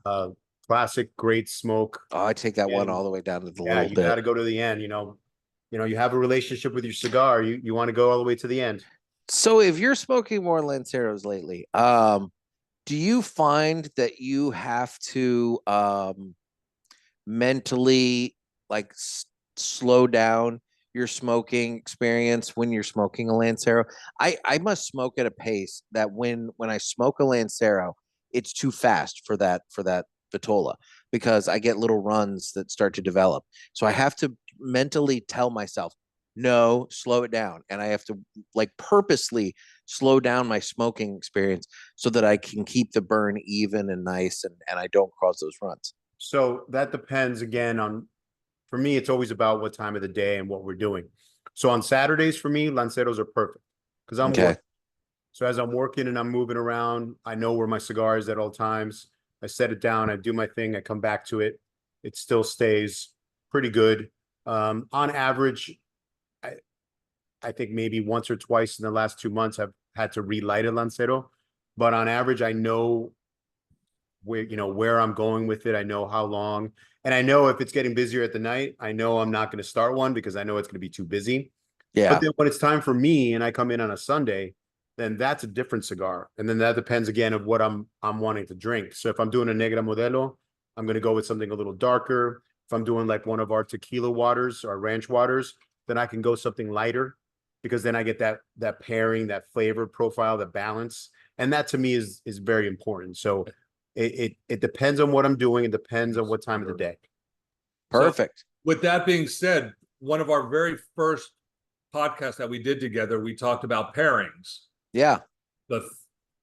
Classic, great smoke. Oh, I take that one all the way down to the little bit. You got to go to the end. You have a relationship with your cigar. You want to go all the way to the end. So if you're smoking more Lanceros lately, do you find that you have to mentally slow down your smoking experience when you're smoking a Lancero? I must smoke at a pace that when I smoke a Lancero, it's too fast for that Vitola, because I get little runs that start to develop. So I have to mentally tell myself, no, slow it down. And I have to purposely slow down my smoking experience so that I can keep the burn even and nice and I don't cause those runs. So that depends again on, for me, it's always about what time of the day and what we're doing. So on Saturdays for me, Lanceros are perfect because I'm working. So as I'm working and I'm moving around, I know where my cigar is at all times. I set it down, I do my thing, I come back to it. It still stays pretty good. On average, I think maybe once or twice in the last 2 months, I've had to relight a Lancero, but on average, I know where I'm going with it. I know how long, and I know if it's getting busier at the night, I know I'm not going to start one because I know it's going to be too busy. Yeah. But then when it's time for me and I come in on a Sunday, then that's a different cigar. And then that depends again of what I'm wanting to drink. So if I'm doing a Negra Modelo, I'm going to go with something a little darker. If I'm doing one of our tequila waters, our ranch waters, then I can go something lighter because then I get that pairing, that flavor profile, the balance. And that to me is very important. So it depends on what I'm doing. It depends on what time of the day. Perfect. with that being said, one of our very first podcasts that we did together, we talked about pairings. Yeah.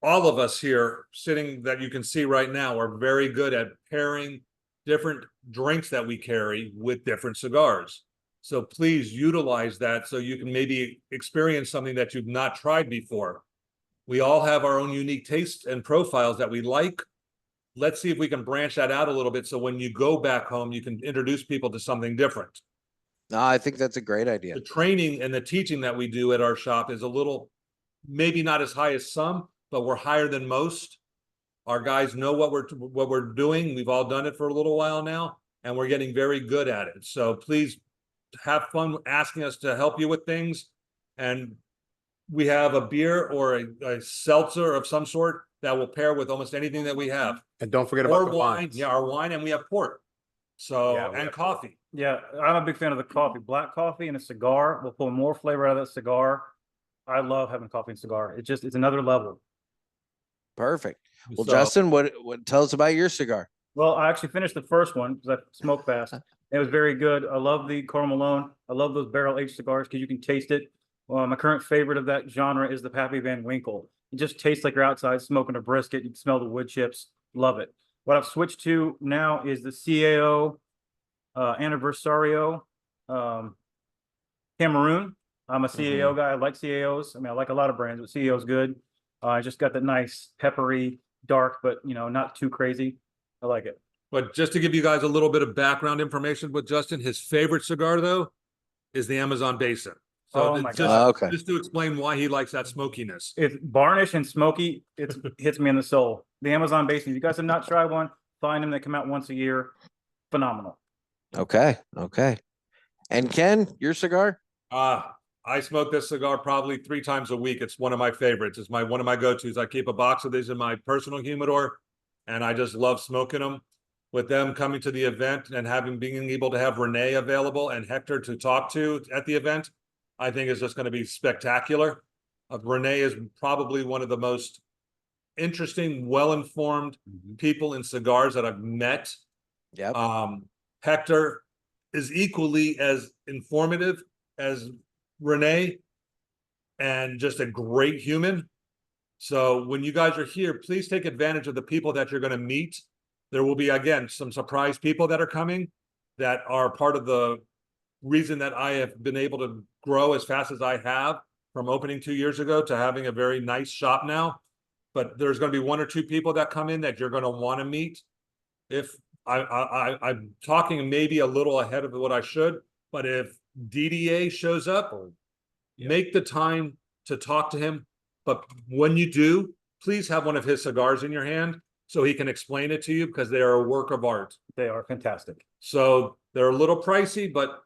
All of us here sitting that you can see right now are very good at pairing different drinks that we carry with different cigars. So please utilize that so you can maybe experience something that you've not tried before. We all have our own unique tastes and profiles that we like. Let's see if we can branch that out a little bit so when you go back home, you can introduce people to something different. No, I think that's a great idea. The training and the teaching that we do at our shop is a little, maybe not as high as some, but we're higher than most. Our guys know what we're doing. We've all done it for a little while now, and we're getting very good at it. So please have fun asking us to help you with things. And we have a beer or a seltzer of some sort that will pair with almost anything that we have. And don't forget Or about the wine, wines. yeah, our wine, and we have port. So, Yeah, we and have coffee. Yeah, I'm a big fan of the coffee. Black coffee and a cigar will pull more flavor out of that cigar. I love having coffee and cigar. It's another level. Perfect. Well, So- Justin, what tell us about your cigar? Well, I actually finished the first one because I smoked fast. It was very good. I love the Carl Malone. I love those barrel aged cigars because you can taste it. My current favorite of that genre is the Pappy Van Winkle. It just tastes like you're outside smoking a brisket. You can smell the wood chips. Love it. What I've switched to now is the CAO Anniversario Cameroon. I'm a CAO guy. I like CAOs. I mean, I like a lot of brands, but CAO's good. I just got that nice peppery, dark, but not too crazy. I like it. But just to give you guys a little bit of background information with Justin, his favorite cigar though is the Amazon Basin. So Oh my just, God. Okay. just to explain why he likes that smokiness. It's varnish and smoky. It hits me in the soul. The Amazon Basin. If you guys have not tried one, find them. They come out once a year. Phenomenal. Okay. Okay. And Ken, your cigar? I smoke this cigar probably 3 times a week. It's one of my favorites. It's one of my go-tos. I keep a box of these in my personal humidor, and I just love smoking them. With them coming to the event and being able to have Renee available and Hector to talk to at the event, I think is just going to be spectacular. Renee is probably one of the most interesting, well-informed people in cigars that I've met. Yep. Hector is equally as informative as Renee and just a great human. So when you guys are here, please take advantage of the people that you're going to meet. There will be, again, some surprise people that are coming that are part of the reason that I have been able to grow as fast as I have from opening 2 years ago to having a very nice shop now. But there's going to be 1 or 2 people that come in that you're going to want to meet. If I'm talking maybe a little ahead of what I should, but if DDA shows up, make the time to talk to him. But when you do, please have one of his cigars in your hand so he can explain it to you, because they are a work of art. They are fantastic. So they're a little pricey, but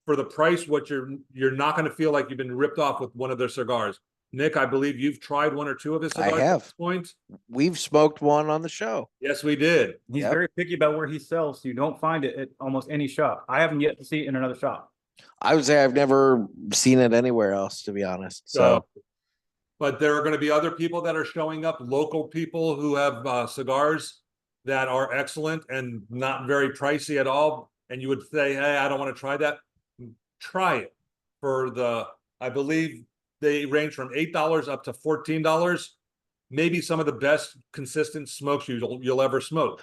for the price, you're not going to feel like you've been ripped off with one of their cigars. Nick, I believe you've tried 1 or 2 of his cigars have. at this point. We've smoked one on the show. Yes, we did. He's Yep. very picky about where he sells, so you don't find it at almost any shop. I haven't yet to see it in another shop. I would say I've never seen it anywhere else, to be honest. So But there are going to be other people that are showing up, local people who have cigars that are excellent and not very pricey at all. And you would say, hey, I don't want to try that. Try it I believe they range from $8 up to $14. Maybe some of the best consistent smokes you'll ever smoke.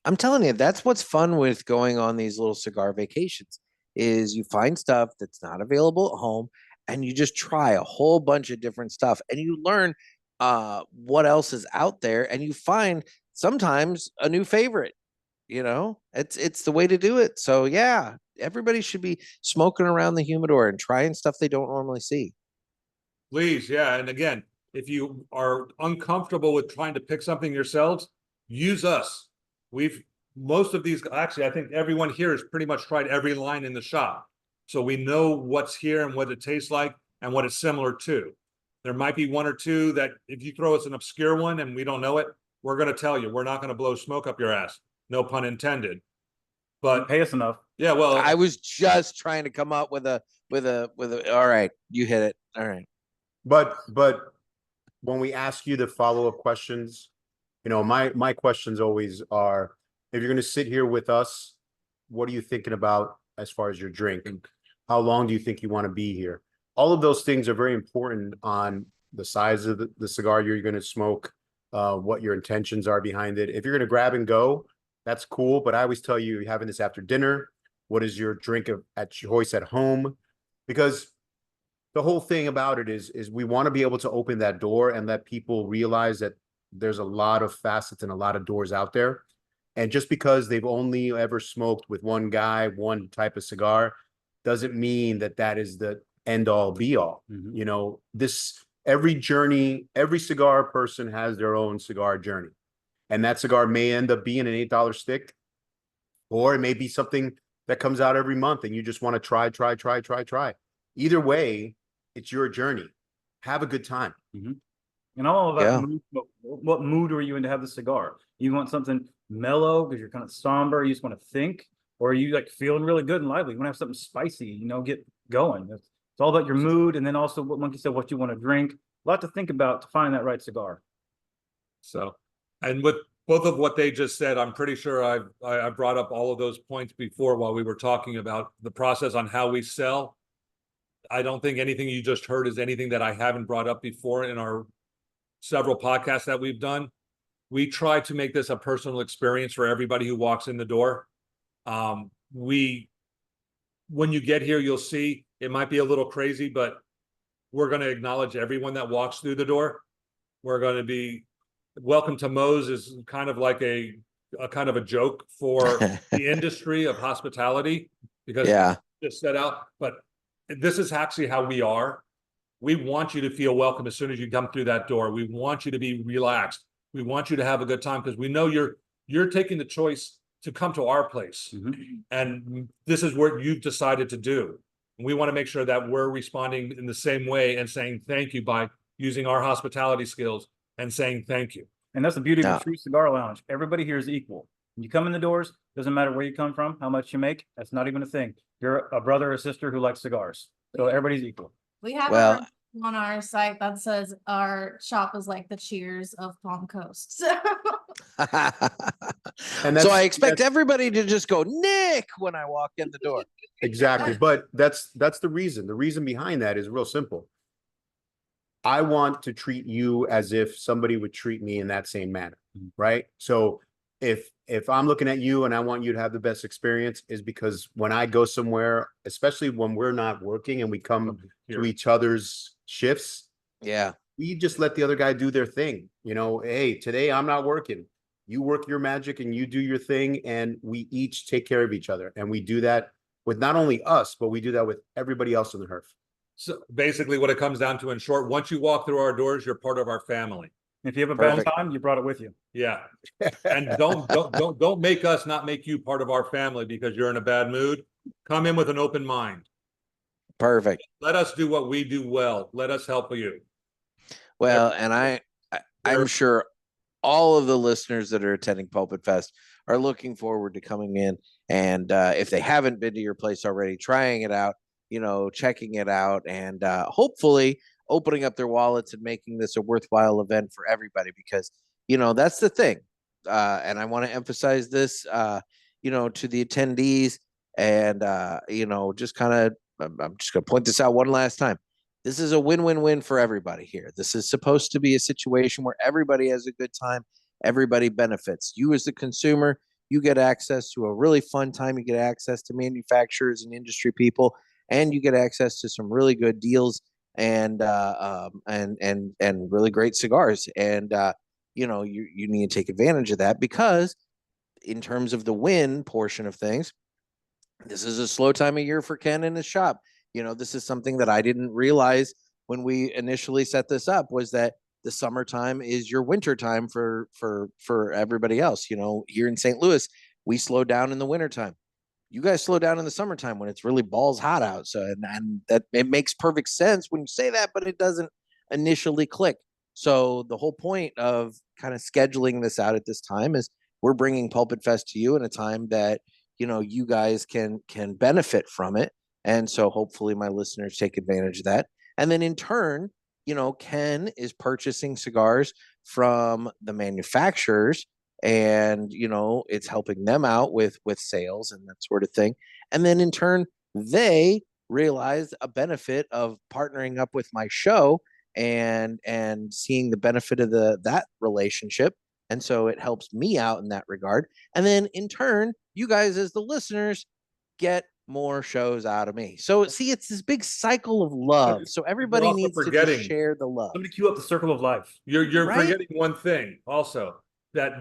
I'm telling you, that's what's fun with going on these little cigar vacations is you find stuff that's not available at home and you just try a whole bunch of different stuff and you learn what else is out there and you find sometimes a new favorite. It's the way to do it. So yeah, everybody should be smoking around the humidor and trying stuff they don't normally see. Please, yeah. And again, if you are uncomfortable with trying to pick something yourselves, use us. Most of these, actually, I think everyone here has pretty much tried every line in the shop. So we know what's here and what it tastes like and what it's similar to. There might be 1 or 2 that if you throw us an obscure one and we don't know it, we're going to tell you. We're not going to blow smoke up your ass. No pun intended. But Pay us enough. yeah, well, I was just trying to come up with a all right, you hit it. All right. But when we ask you the follow-up questions, my questions always are, if you're going to sit here with us, what are you thinking about as far as your drink? How long do you think you want to be here? All of those things are very important on the size of the cigar you're going to smoke, what your intentions are behind it. If you're going to grab and go, that's cool. But I always tell you, you're having this after dinner. What is your drink at choice at home? Because the whole thing about it is we want to be able to open that door and let people realize that there's a lot of facets and a lot of doors out there. And just because they've only ever smoked with one guy, one type of cigar, doesn't mean that that is the end all be all. You know, every journey, every cigar person has their own cigar journey. And that cigar may end up being an $8 stick, or it may be something that comes out every month and you just want to try. Either way, it's your journey. Have a good time. And all of Yeah. that mood, what mood are you in to have the cigar? You want something mellow because you're kind of somber, you just want to think, or are you like feeling really good and lively? You want to have something spicy, you know, get going. It's all about your mood, and then also what Monkey said, what you want to drink. A lot to think about to find that right cigar. So, and with both of what they just said, I'm pretty sure I brought up all of those points before while we were talking about the process on how we sell. I don't think anything you just heard is anything that I haven't brought up before in our several podcasts that we've done. We try to make this a personal experience for everybody who walks in the door. When you get here, you'll see it might be a little crazy, but we're going to acknowledge everyone that walks through the door. We're going to be welcome to Moe's is kind of like a kind of a joke for the industry of hospitality, because Yeah. it's just set out, but this is actually how we are. We want you to feel welcome as soon as you come through that door. We want you to be relaxed. We want you to have a good time because we know you're taking the choice to come to our place. And this is what you've decided to do. And we want to make sure that we're responding in the same way and saying thank you by using our hospitality skills and saying thank you. And that's the beauty Yeah. of a true cigar lounge. Everybody here is equal. When you come in the doors, doesn't matter where you come from, how much you make, that's not even a thing. You're a brother or sister who likes cigars. So everybody's equal. We have Well- a on our site that says our shop is like the Cheers of Palm Coast. And So I that's- expect everybody to just go, Nick, when I walk in the door. Exactly. But that's the reason. The reason behind that is real simple. I want to treat you as if somebody would treat me in that same manner, right? So if I'm looking at you and I want you to have the best experience, is because when I go somewhere, especially when we're not working and we come to each other's shifts, Yeah. we just let the other guy do their thing. You know, hey, today I'm not working. You work your magic and you do your thing, and we each take care of each other. And we do that with not only us, but we do that with everybody else in the HERF. So basically what it comes down to, in short, once you walk through our doors, you're part of our family. If you have a bad Perfect. time, you brought it with you. Yeah. And don't make us not make you part of our family because you're in a bad mood. Come in with an open mind. Perfect. Let us do what we do well. Let us help you. Well, and I'm sure all of the listeners that are attending Pulpit Fest are looking forward to coming in. And if they haven't been to your place already, trying it out, you know, checking it out, and hopefully opening up their wallets and making this a worthwhile event for everybody, because, you know, that's the thing. And I want to emphasize this, you know, to the attendees, and, you know, just kind of, I'm just going to point this out one last time. This is a win-win-win for everybody here. This is supposed to be a situation where everybody has a good time. Everybody benefits. You as the consumer, you get access to a really fun time. You get access to manufacturers and industry people, and you get access to some really good deals and really great cigars. And you know, you need to take advantage of that, because in terms of the win portion of things, this is a slow time of year for Ken and his shop. You know, this is something that I didn't realize when we initially set this up, was that the summertime is your winter time for everybody else. You know, here in St. Louis, we slow down in the wintertime. You guys slow down in the summertime when it's really balls hot out. So, and that it makes perfect sense when you say that, but it doesn't initially click. So the whole point of kind of scheduling this out at this time is we're bringing Pulpit Fest to you in a time that, you know, you guys can benefit from it. And so hopefully my listeners take advantage of that. And then in turn, you know, Ken is purchasing cigars from the manufacturers, and, you know, it's helping them out with sales and that sort of thing. And then in turn, they realized a benefit of partnering up with my show and seeing the benefit of that relationship. And so it helps me out in that regard. And then in turn, you guys as the listeners get more shows out of me. So see, it's this big cycle of love. So everybody also needs to forgetting- just share the love. Somebody cue up the circle of life. You're Right? forgetting one thing also, that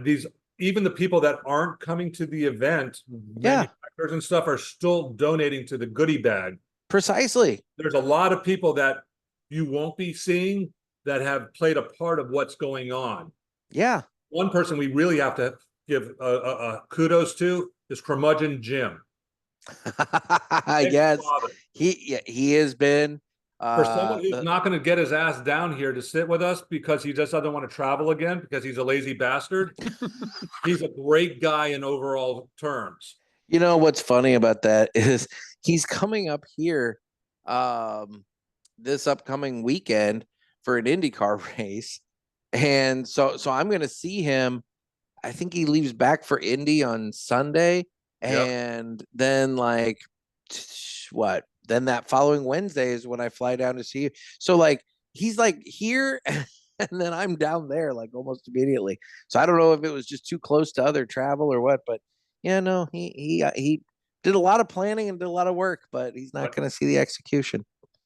even the people that aren't coming to the event, manufacturers and stuff are still donating to the goodie bag. Precisely. There's a lot of people that you won't be seeing that have played a part of what's going on. Yeah. One person we really have to give a kudos to is Curmudgeon Jim. Yes. Father. He has been For someone who's not going to get his ass down here to sit with us because he just doesn't want to travel again because he's a lazy bastard. He's a great guy in overall terms. You know what's funny about that is he's coming up here this upcoming weekend for an IndyCar race. And so I'm going to see him. I think he leaves back for Indy on Sunday. And then like what? Then that following Wednesday is when I fly down to see you. So like he's like here and then I'm down there like almost immediately. So I don't know if it was just too close to other travel or what, but yeah, no, he did a lot of planning and did a lot of work, but he's not going to see the execution.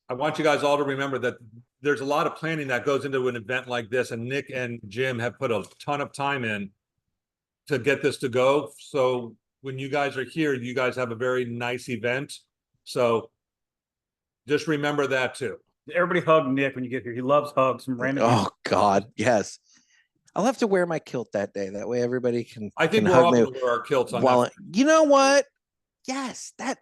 I want you guys all to remember that there's a lot of planning that goes into an event like this, and Nick and Jim have put a ton of time in to get this to go. So when you guys are here, you guys have a very nice event. So just remember that too. Everybody hug Nick when you get here. He loves hugs from random. Oh God, yes. I'll have to wear my kilt that day. That way everybody can. I think can we're hug all me going to wear our kilts on while that. you know what? Yes, that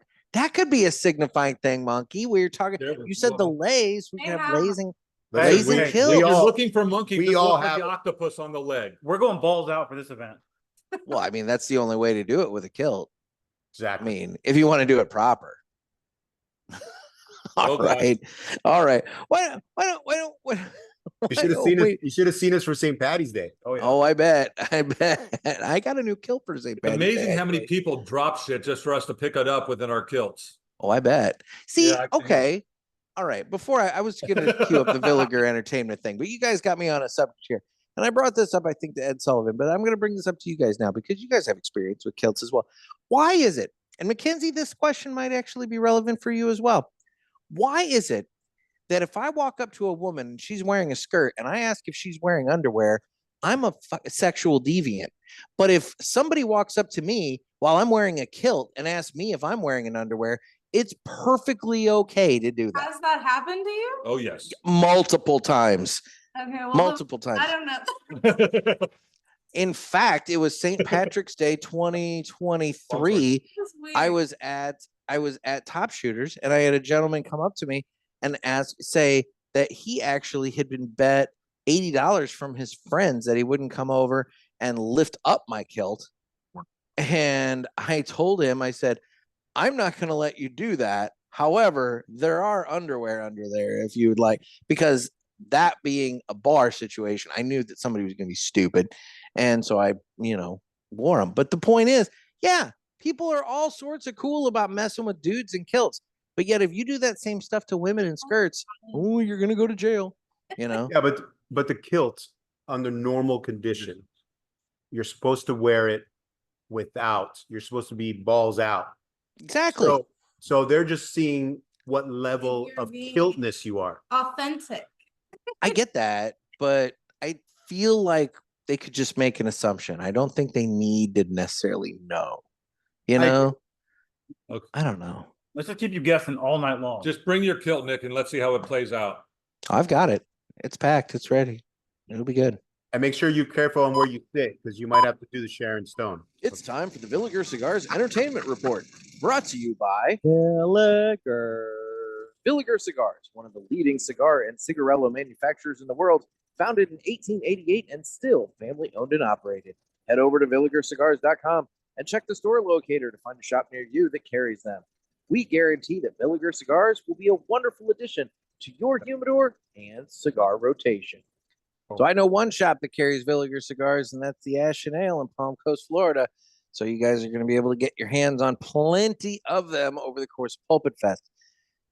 could be a signifying thing, Monkey. We were talking. There we You said the go. lays. We They can have have- blazing Listen, blazing we- kilts. we You're all- looking for monkey. we Just all look for have- the octopus on the leg. We're going balls out for this event. Well, I mean, that's the only way to do it with a kilt. I Exactly. mean, if you want to do it proper. All Oh, God. right. All right. Why don't You should have seen us. You should have seen us for St. Patty's Day. Oh yeah. Oh, I bet. I got a new kilt for St. It's Patty's amazing Day, how many actually. people drop shit just for us to pick it up within our kilts. Oh, I bet. See, Yeah, I can- okay. All right. Before I was going to cue up the Villiger Entertainment thing, but you guys got me on a subject here. And I brought this up, I think, to Ed Sullivan, but I'm going to bring this up to you guys now because you guys have experience with kilts as well. Why is it? And Mackenzie, this question might actually be relevant for you as well. Why is it that if I walk up to a woman and she's wearing a skirt and I ask if she's wearing underwear, I'm a sexual deviant. But if somebody walks up to me while I'm wearing a kilt and asks me if I'm wearing an underwear, it's perfectly okay to do that. Has that happened to you? Oh, yes. Multiple times. Okay, well, Multiple times. I don't know. In fact, it was St. Patrick's Day 2023. That's weird. I was at Top Shooters and I had a gentleman come up to me and say that he actually had been bet $80 from his friends that he wouldn't come over and lift up my kilt. And I told him, I said, I'm not going to let you do that. However, there are underwear under there if you would like, because that being a bar situation, I knew that somebody was going to be stupid. And so I, wore them. But the point is, yeah, people are all sorts of cool about messing with dudes in kilts. But yet, if you do that same stuff to women in skirts, oh, you're going to go to jail, Yeah, but the kilt under normal condition, you're supposed to wear it without. You're supposed to be balls out. Exactly. So they're just seeing what level You're of being- kiltness you are. Authentic. I get that, but I feel like they could just make an assumption. I don't think they need to necessarily know. You I agree. know? Okay. I don't know. Let's just keep you guessing all night long. Just bring your kilt, Nick, and let's see how it plays out. I've got it. It's packed. It's ready. It'll be good. And make sure you're careful on where you sit because you might have to do the Sharon Stone. It's time for the Villiger Cigars Entertainment Report, brought to you by Villiger. Villiger Cigars, one of the leading cigar and cigarello manufacturers in the world, founded in 1888 and still family owned and operated. Head over to VilligerCigars.com and check the store locator to find a shop near you that carries them. We guarantee that Villiger Cigars will be a wonderful addition to your humidor and cigar rotation. So I know one shop that carries Villiger Cigars, and that's the Ash Ale in Palm Coast, Florida. So you guys are going to be able to get your hands on plenty of them over the course of PulpitFest.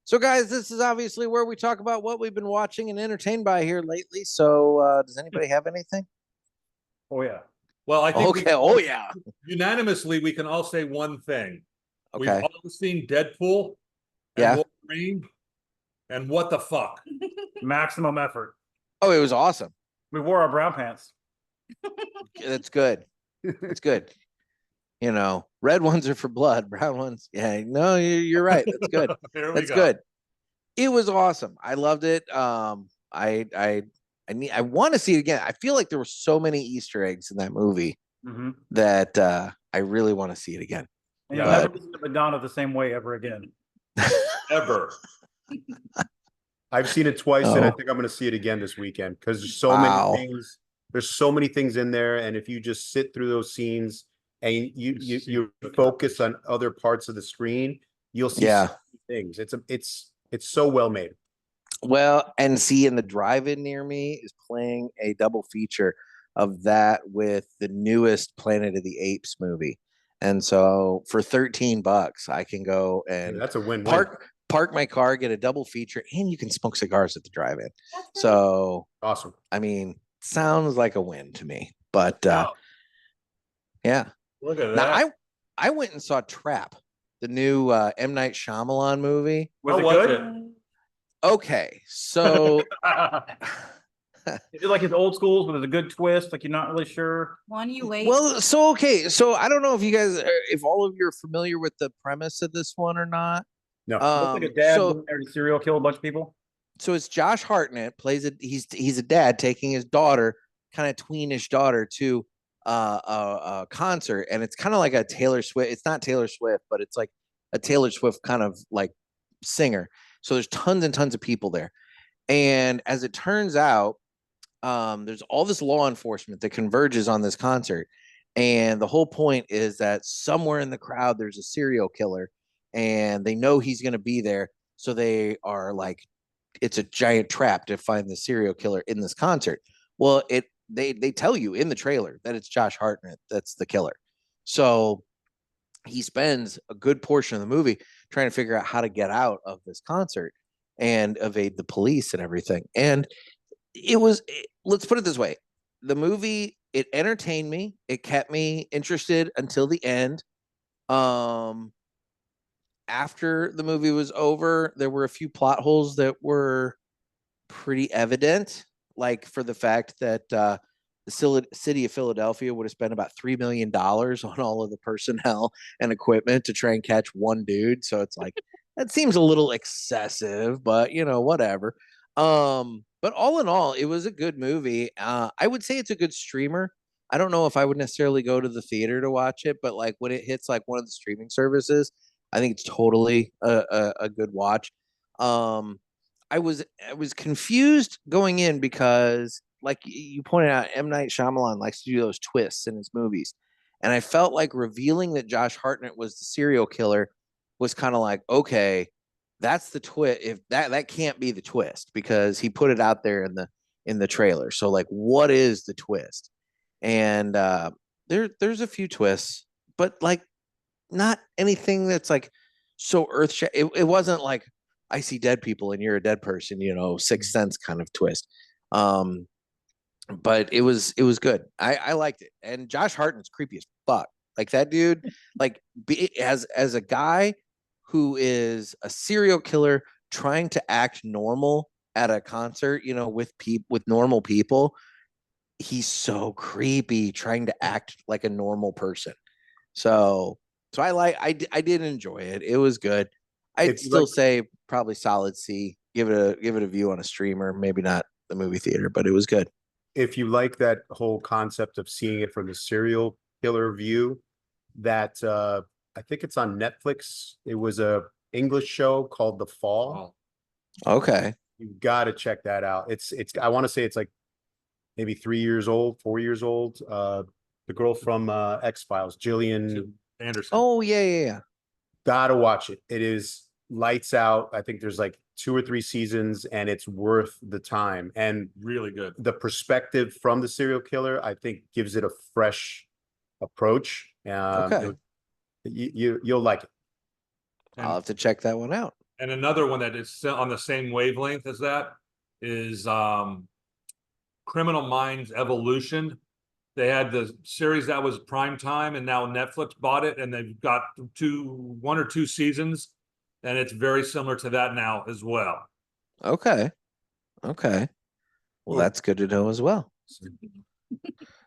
So, guys, this is obviously where we talk about what we've been watching and entertained by here lately. So, does anybody have anything? Oh, yeah. Well, I think Okay. Oh, yeah. unanimously we can all say one thing. We've Okay. all seen Deadpool and Yeah. Wolverine, and what the fuck? Maximum effort. Oh, it was awesome. We wore our brown pants. That's good. It's good. You know, red ones are for blood, brown ones. Yeah, no, you're right. That's good. That's good. It was awesome. I loved it. I want to see it again. I feel like there were so many Easter eggs in that movie that I really want to see it again. And you'll never listen to Madonna the same way ever again. Ever. I've seen it twice, and I think I'm going to see it again this weekend because there's so many things. There's so many things in there, and if you just sit through those scenes and you focus on other parts of the screen, you'll see so many things. It's so well made. Well, and see, in the drive-in near me is playing a double feature of that with the newest Planet of the Apes movie. And so for $13, I can go and that's a win-win. Park my car, get a double feature, and you can smoke cigars at the drive-in. So awesome. I mean, sounds like a win to me. But yeah. Look at that. Now I went and saw Trap, the new M. Night Shyamalan movie. Was it good? Okay, so is it like his old schools, but it's a good twist? Like you're not really sure. One you wait. Well, so okay, so I don't know if you guys, if all of you are familiar with the premise of this one or not. No, looks like a dad went there to serial kill a bunch of people. So it's Josh Hartnett plays it. He's a dad taking his daughter, kind of tweenish daughter, to a concert, and it's kind of like a Taylor Swift. It's not Taylor Swift, but it's like a Taylor Swift kind of like singer. So there's tons and tons of people there. And as it turns out, there's all this law enforcement that converges on this concert. And the whole point is that somewhere in the crowd, there's a serial killer and they know he's going to be there. So they are like, it's a giant trap to find the serial killer in this concert. Well, they tell you in the trailer that it's Josh Hartnett that's the killer. So he spends a good portion of the movie trying to figure out how to get out of this concert and evade the police and everything. And let's put it this way. The movie, it entertained me. It kept me interested until the end. After the movie was over, there were a few plot holes that were pretty evident, like for the fact that the city of Philadelphia would have spent about $3 million on all of the personnel and equipment to try and catch one dude. So it's like, that seems a little excessive, but whatever. But all in all, it was a good movie. I would say it's a good streamer. I don't know if I would necessarily go to the theater to watch it, but like when it hits like one of the streaming services, I think it's totally a good watch. I was confused going in because, like you pointed out, M. Night Shyamalan likes to do those twists in his movies. And I felt like revealing that Josh Hartnett was the serial killer was kind of like, okay, that's the twist. If that can't be the twist because he put it out there in the trailer. So like, what is the twist? And there's a few twists, but like not anything that's like so earth-shattering. It wasn't like I see dead people and you're a dead person, Sixth Sense kind of twist. But it was good. I liked it. And Josh Hartnett's creepy as fuck. Like that dude, like as a guy who is a serial killer trying to act normal at a concert, with normal people, he's so creepy trying to act like a normal person. So I did enjoy it. It was good. I'd still say probably solid C. Give it a view on a streamer, maybe not the movie theater, but it was good. If you like that whole concept of seeing it from the serial killer view, that I think it's on Netflix. It was a English show called The Fall. Okay. You got to check that out. It's I want to say it's like maybe 4 years old. The girl from X-Files, Gillian Anderson. Oh, yeah. Gotta watch it. It is lights out. I think there's like 2 or 3 seasons and it's worth the time. And really good. The perspective from the serial killer, I think, gives it a fresh approach. Okay. You'll like it. I'll have to check that one out. And another one that is on the same wavelength as that is Criminal Minds Evolution. They had the series that was prime time, and now Netflix bought it, and they've got one or two seasons, and it's very similar to that now as well. Okay. Okay. Well, that's good to know as well.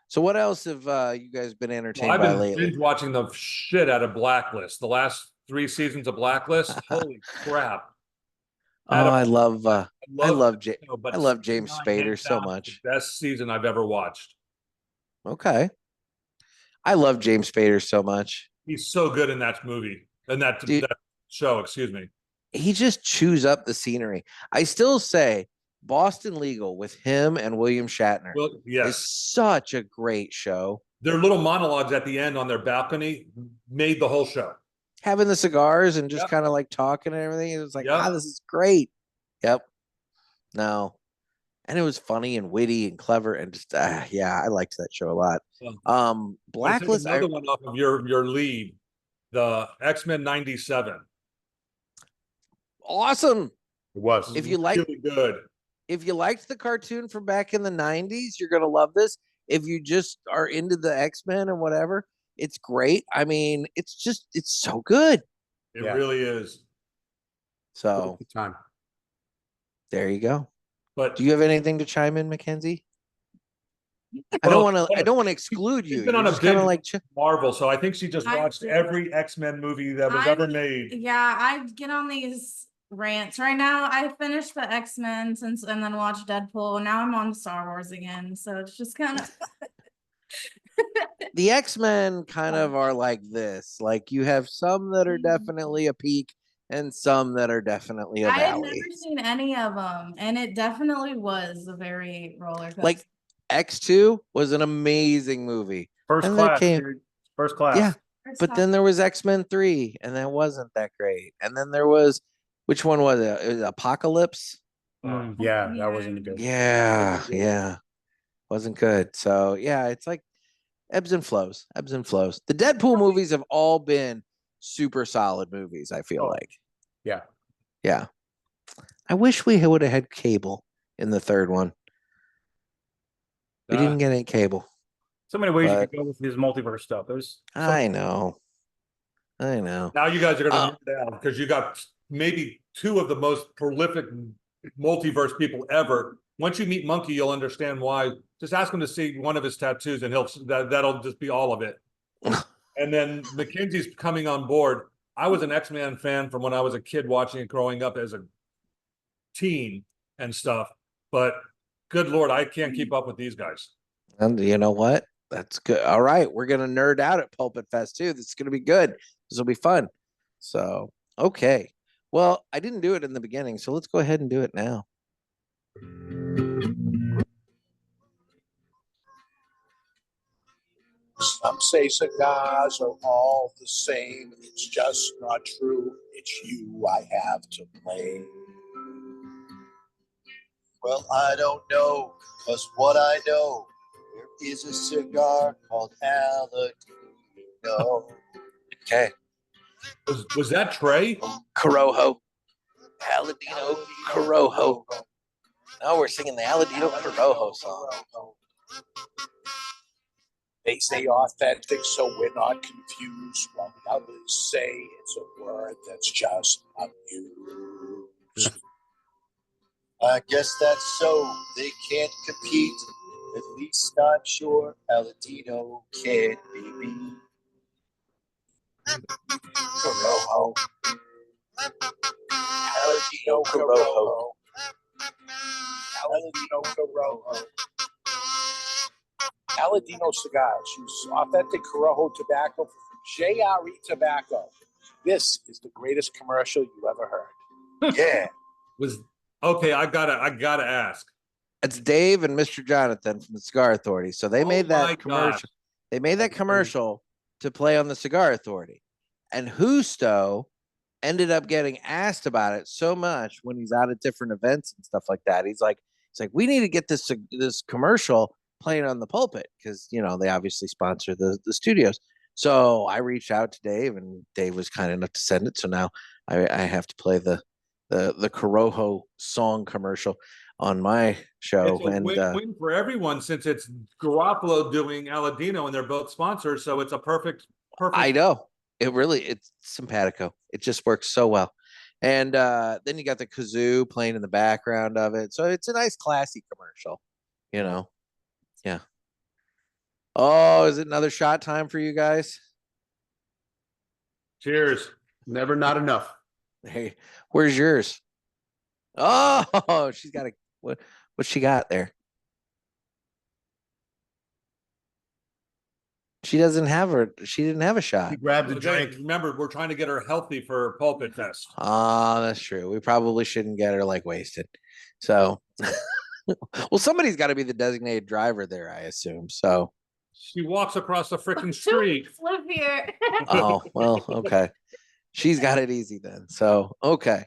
So what else have you guys been entertained I've by been lately? binge watching the shit out of Blacklist. The last 3 seasons of Blacklist. Holy crap! Oh, I love I I love season James 9, Spader hands so down, much. the best season I've ever watched. Okay. I love James Spader so much. He's so good in that movie, in that show. Excuse me. He just chews up the scenery. I still say Boston Legal with him and William Shatner Well, is yes, such a great show. their little monologues at the end on their balcony made the whole show. Having the cigars and just Yep. kind of like talking and everything. It was like, Yep. this is great. Yep. No. And it was funny and witty and clever and just yeah, I liked that show a lot. Yeah. Blacklist. Another one off of your lead, the X-Men '97. Awesome. It was. If you like really good. If you liked the cartoon from back in the 90s, you're gonna love this. If you just are into the X-Men and whatever, it's great. I mean, it's so good. It Yeah. really is. So Good time. there you go. But Do you have anything to chime in, Mackenzie? I don't want to exclude you. She's been You're on a just kind of big- like Marvel, so I think she just I watched did. every X-Men movie that was ever made. Yeah, I get on these rants right now. I finished the X-Men and then watched Deadpool. Now I'm on Star Wars again, so it's just kind of the X-Men kind of are like this. Like you have some that are definitely a peak and some that are definitely a I had valley. never seen any of them, and it definitely was a very roller coaster. Like X2 was an amazing movie. First And then class, came- dude. First class. Yeah. But then there was X-Men 3, and that wasn't that great. And then there was, which one was it? It was Apocalypse? Yeah, that wasn't good. Yeah. Wasn't good. So yeah, it's like ebbs and flows. The Deadpool movies have all been super solid movies, I feel like. Yeah. Yeah. I wish we would have had cable in the third one. We didn't get any cable. So many ways you But- could go with this multiverse stuff. There's I know. Now you guys are gonna nerd out because you got maybe 2 of the most prolific multiverse people ever. Once you meet Monkey, you'll understand why. Just ask him to see one of his tattoos, and that'll just be all of it. And then Mackenzie's coming on board. I was an X-Men fan from when I was a kid watching it growing up as a teen and stuff. But good Lord, I can't keep up with these guys. And you know what? That's good. All right. We're going to nerd out at PulpitFest too. This is going to be good. This will be fun. So, okay. Well, I didn't do it in the beginning, so let's go ahead and do it now. Some say cigars are all the same. It's just not true. It's you I have to blame. Well, I don't know, cause what I know, there is a cigar called Aladino. Okay. Was that Trey? Corojo. Aladino Corojo. Now we're singing the Aladino Corojo song. They say authentic, so we're not confused. While the others say it's a word that's just not used. I guess that's so. They can't compete. At least I'm sure Aladino can't be beat. Corojo. Aladino Corojo. Aladino Corojo. Aladino Cigars use authentic Corojo tobacco from JRE Tobacco. This is the greatest commercial you ever heard. Yeah. Okay, I gotta ask. It's Dave and Mr. Jonathan from the Cigar Authority. So they made my that commercial. They made that commercial to play on the Cigar Authority. And Husto ended up getting asked about it so much when he's out at different events and stuff like that. He's like, we need to get this commercial playing on the pulpit because they obviously sponsor the studios. So I reached out to Dave, and Dave was kind enough to send it. So now I have to play the Corojo song commercial on my show. It's a win-win for everyone since it's Garoppolo doing Aladino and they're both sponsors. So it's a perfect. I know it's simpatico. It just works so well. And then you got the kazoo playing in the background of it. So it's a nice classy commercial, Yeah. Oh, is it another shot time for you guys? Cheers. Never not enough. Hey, where's yours? Oh, she's got what she got there? She didn't have a shot. He grabbed a drink. Remember, we're trying to get her healthy for PulpitFest. That's true. We probably shouldn't get her wasted. So, well, somebody's got to be the designated driver there, I assume. So she walks across the freaking street. Live here. Oh, well, okay. She's got it easy then. So, okay.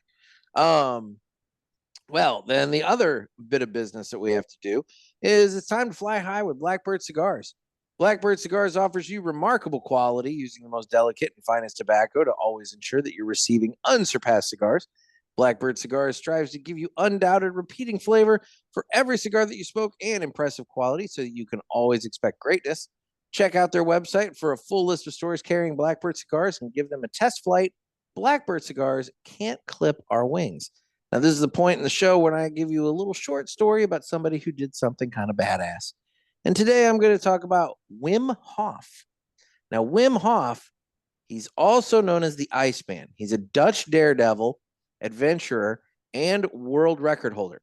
Well, then the other bit of business that we have to do is it's time to fly high with Blackbird Cigars. Blackbird Cigars offers you remarkable quality using the most delicate and finest tobacco to always ensure that you're receiving unsurpassed cigars. Blackbird Cigars strives to give you undoubted repeating flavor for every cigar that you smoke and impressive quality so that you can always expect greatness. Check out their website for a full list of stores carrying Blackbird Cigars and give them a test flight. Blackbird Cigars can't clip our wings. Now, this is the point in the show when I give you a little short story about somebody who did something kind of badass. And today I'm going to talk about Wim Hof. Now, Wim Hof, he's also known as the Iceman. He's a Dutch daredevil, adventurer, and world record holder.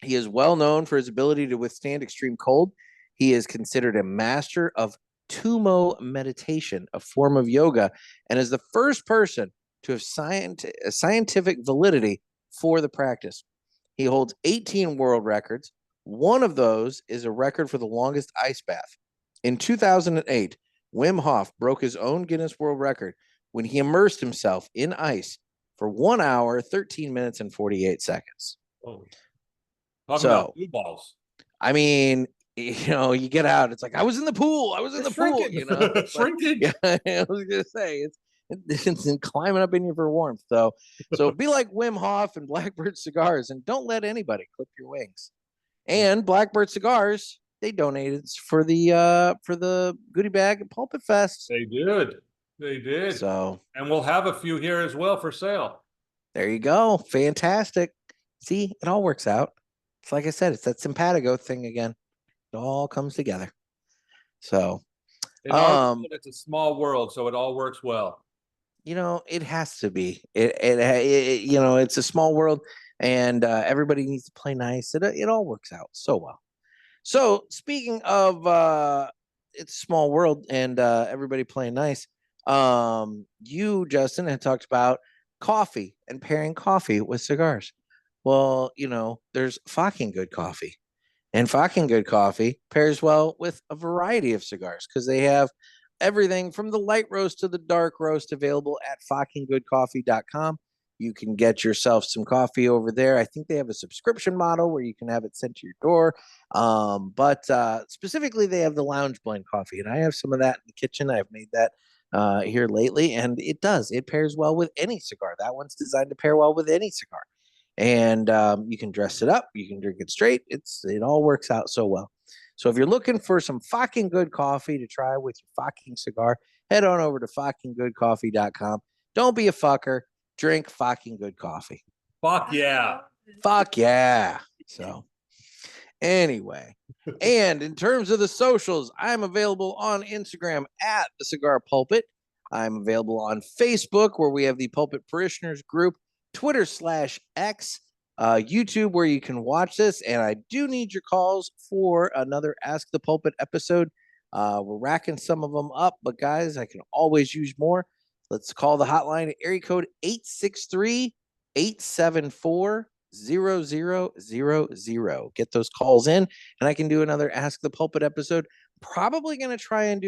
He is well known for his ability to withstand extreme cold. He is considered a master of Tumo meditation, a form of yoga, and is the first person to have scientific validity for the practice. He holds 18 world records. One of those is a record for the longest ice bath. In 2008, Wim Hof broke his own Guinness World Record when he immersed himself in ice for 1 hour, 13 minutes, and 48 seconds. Oh. Talking about blue balls. I mean, you get out. It's like, I was in the pool. I was in the pool. Shrinking. Yeah, I was going to say, it's climbing up in you for warmth. So be like Wim Hof and Blackbird Cigars, and don't let anybody clip your wings. And Blackbird Cigars, they donated for the goodie bag at PulpitFest. They did. So, and we'll have a few here as well for sale. There you go. Fantastic. See, it all works out. It's like I said, it's that simpatico thing again. It all comes together. So, it's a small world, so it all works well. It has to be. It's a small world, and everybody needs to play nice. It all works out so well. So, speaking of it's a small world and everybody playing nice, you, Justin, had talked about coffee and pairing coffee with cigars. Well, there's fucking good coffee. And fucking good coffee pairs well with a variety of cigars because they have everything from the light roast to the dark roast available at fuckinggoodcoffee.com. You can get yourself some coffee over there. I think they have a subscription model where you can have it sent to your door. But specifically, they have the lounge blend coffee, and I have some of that in the kitchen. I've made that here lately, and it pairs well with any cigar. That one's designed to pair well with any cigar. And you can dress it up, you can drink it straight. It all works out so well. So if you're looking for some fucking good coffee to try with your fucking cigar, head on over to fuckinggoodcoffee.com. Don't be a fucker. Drink fucking good coffee. Fuck yeah. Fuck yeah. So anyway, and in terms of the socials, I'm available on Instagram at the Cigar Pulpit. I'm available on Facebook, where we have the Pulpit Parishioners group, Twitter/X, YouTube, where you can watch this. And I do need your calls for another Ask the Pulpit episode. We're racking some of them up, but guys, I can always use more. Let's call the hotline at area code 863-874-0000. Get those calls in, and I can do another Ask the Pulpit episode. Probably going to try and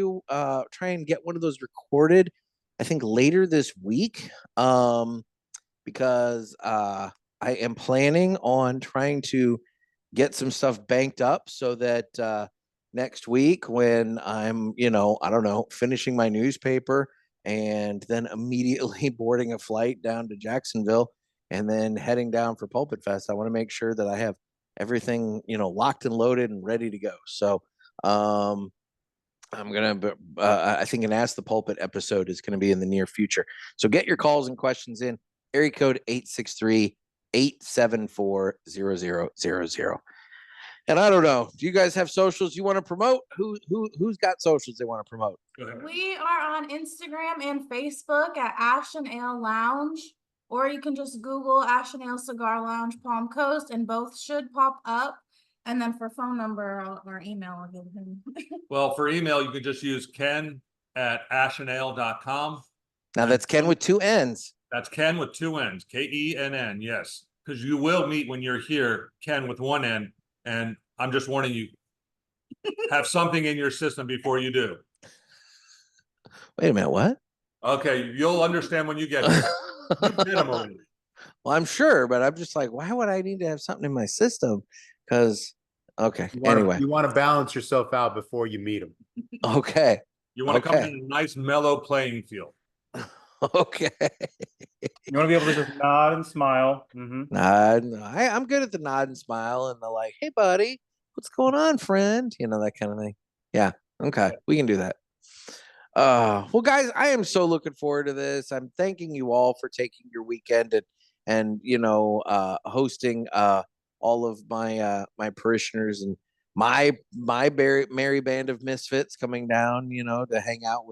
get one of those recorded, I think, later this week. Because I am planning on trying to get some stuff banked up so that next week when I'm, I don't know, finishing my newspaper and then immediately boarding a flight down to Jacksonville and then heading down for PulpitFest. I want to make sure that I have everything, locked and loaded and ready to go. So, I'm I think an Ask the Pulpit episode is going to be in the near future. So get your calls and questions in. Area code 863-874-0000. And I don't know, do you guys have socials you want to promote? Who's got socials they want to promote? We are on Instagram and Facebook at Ash Ale Lounge, or you can just Google Ash Ale Cigar Lounge Palm Coast, and both should pop up. And then for phone number or email, I'll give him. Well, for email, you can just use ken@ashandale.com. Now that's Ken with 2 N's. That's Ken with 2 N's, Kenn, yes. Because you will meet when you're here, Ken with 1 N. And I'm just warning you, have something in your system before you do. Wait a minute, what? Okay, you'll understand when you get here. Minimally. Well, I'm sure, but I'm just like, why would I need to have something in my system? Because, okay, anyway. You want to balance yourself out before you meet them. Okay. You want to come in a nice mellow playing field. Okay. You want to be able to just nod and smile. I'm good at the nod and smile and the like, hey, buddy, what's going on, friend? That kind of thing. Yeah. Okay. We can do that. Well, guys, I am so looking forward to this. I'm thanking you all for taking your weekend and hosting all of my my parishioners and my merry band of misfits coming down, to hang out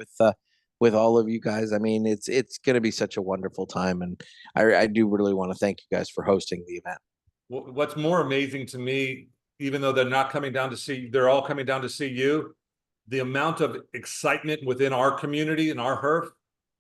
with all of you guys. I mean, it's going to be such a wonderful time, and I do really want to thank you guys for hosting the event. What's more amazing to me, even though they're not coming down to see, they're all coming down to see you, the amount of excitement within our community and our HERF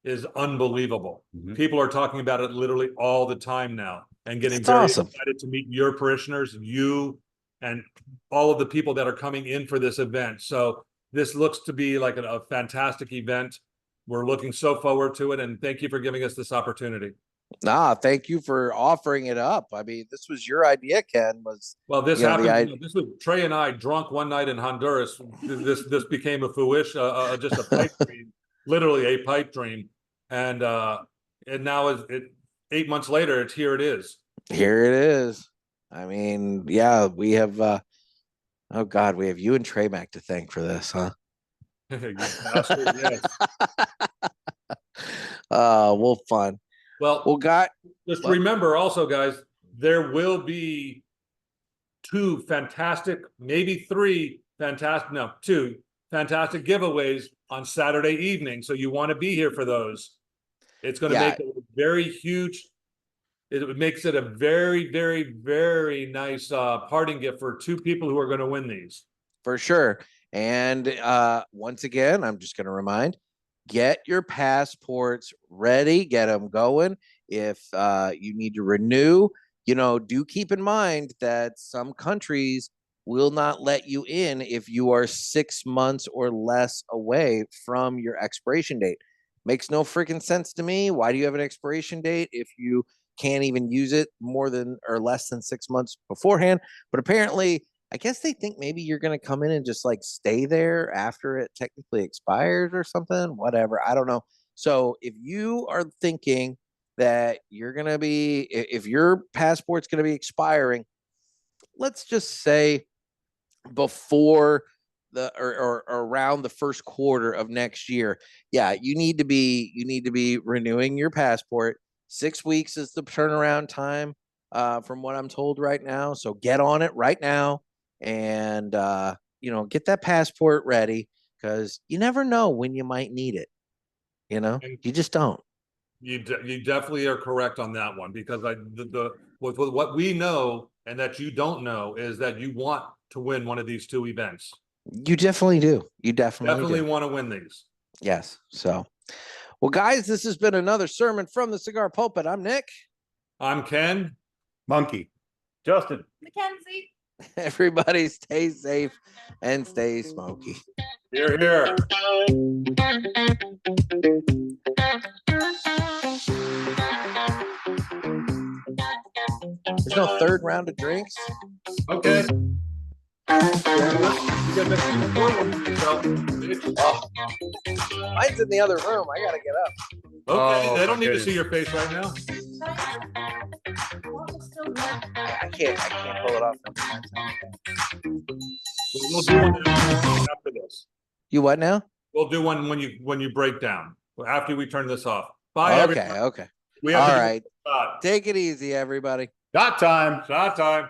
is unbelievable. People are talking about it literally all the time now and getting very excited to meet your parishioners, you, and all of the people that are coming in for this event. So this looks to be like a fantastic event. We're looking so forward to it, and thank you for giving us this opportunity. Thank you for offering it up. I mean, this was your idea, Ken. This happened. This was Trey and I drunk one night in Honduras. This became a fruition, just a pipe dream, literally a pipe dream, and now 8 months later, here it is. Here it is. I mean, yeah, we have. Oh God, we have you and Trey Mac to thank for this, huh? Yes. Well, fun. Well, just remember also, guys, there will be 2 fantastic, maybe 3 fantastic, no, 2 fantastic giveaways on Saturday evening. So you want to be here for those. It's going to make a very huge, it makes it a very, very, very nice parting gift for 2 people who are going to win these. For sure. And once again, I'm just going to remind, get your passports ready, get them going. If you need to renew, do keep in mind that some countries will not let you in if you are 6 months or less away from your expiration date. Makes no freaking sense to me. Why do you have an expiration date if you can't even use it more than or less than 6 months beforehand? But apparently, I guess they think maybe you're going to come in and just like stay there after it technically expires or something, whatever. I don't know. So if you are thinking that you're going to be, if your passport's going to be expiring, let's just say before or around the first quarter of next year, you need to be renewing your passport. 6 weeks is the turnaround time, from what I'm told right now. So get on it right now. And, get that passport ready, because you never know when you might need it. You just don't. You definitely are correct on that one, because with what we know and that you don't know is that you want to win one of these 2 events. You definitely do. You definitely want to win these. Yes. So, well, guys, this has been another sermon from the Cigar Pulpit. I'm Nick. I'm Ken. Monkey. Justin. Mackenzie. Everybody stay safe and stay smoky. Hear, hear. There's no third round of drinks. Okay. Mine's in the other room. I gotta get up. Okay, Oh, they don't need to goodness. see your face right now. I can't pull it off. We'll do one after this. You what now? We'll do one when you break down, after we turn this off. Bye, Okay, everybody. okay. We have All to do right. a shot. Take it easy, everybody. Shot time. Shot time.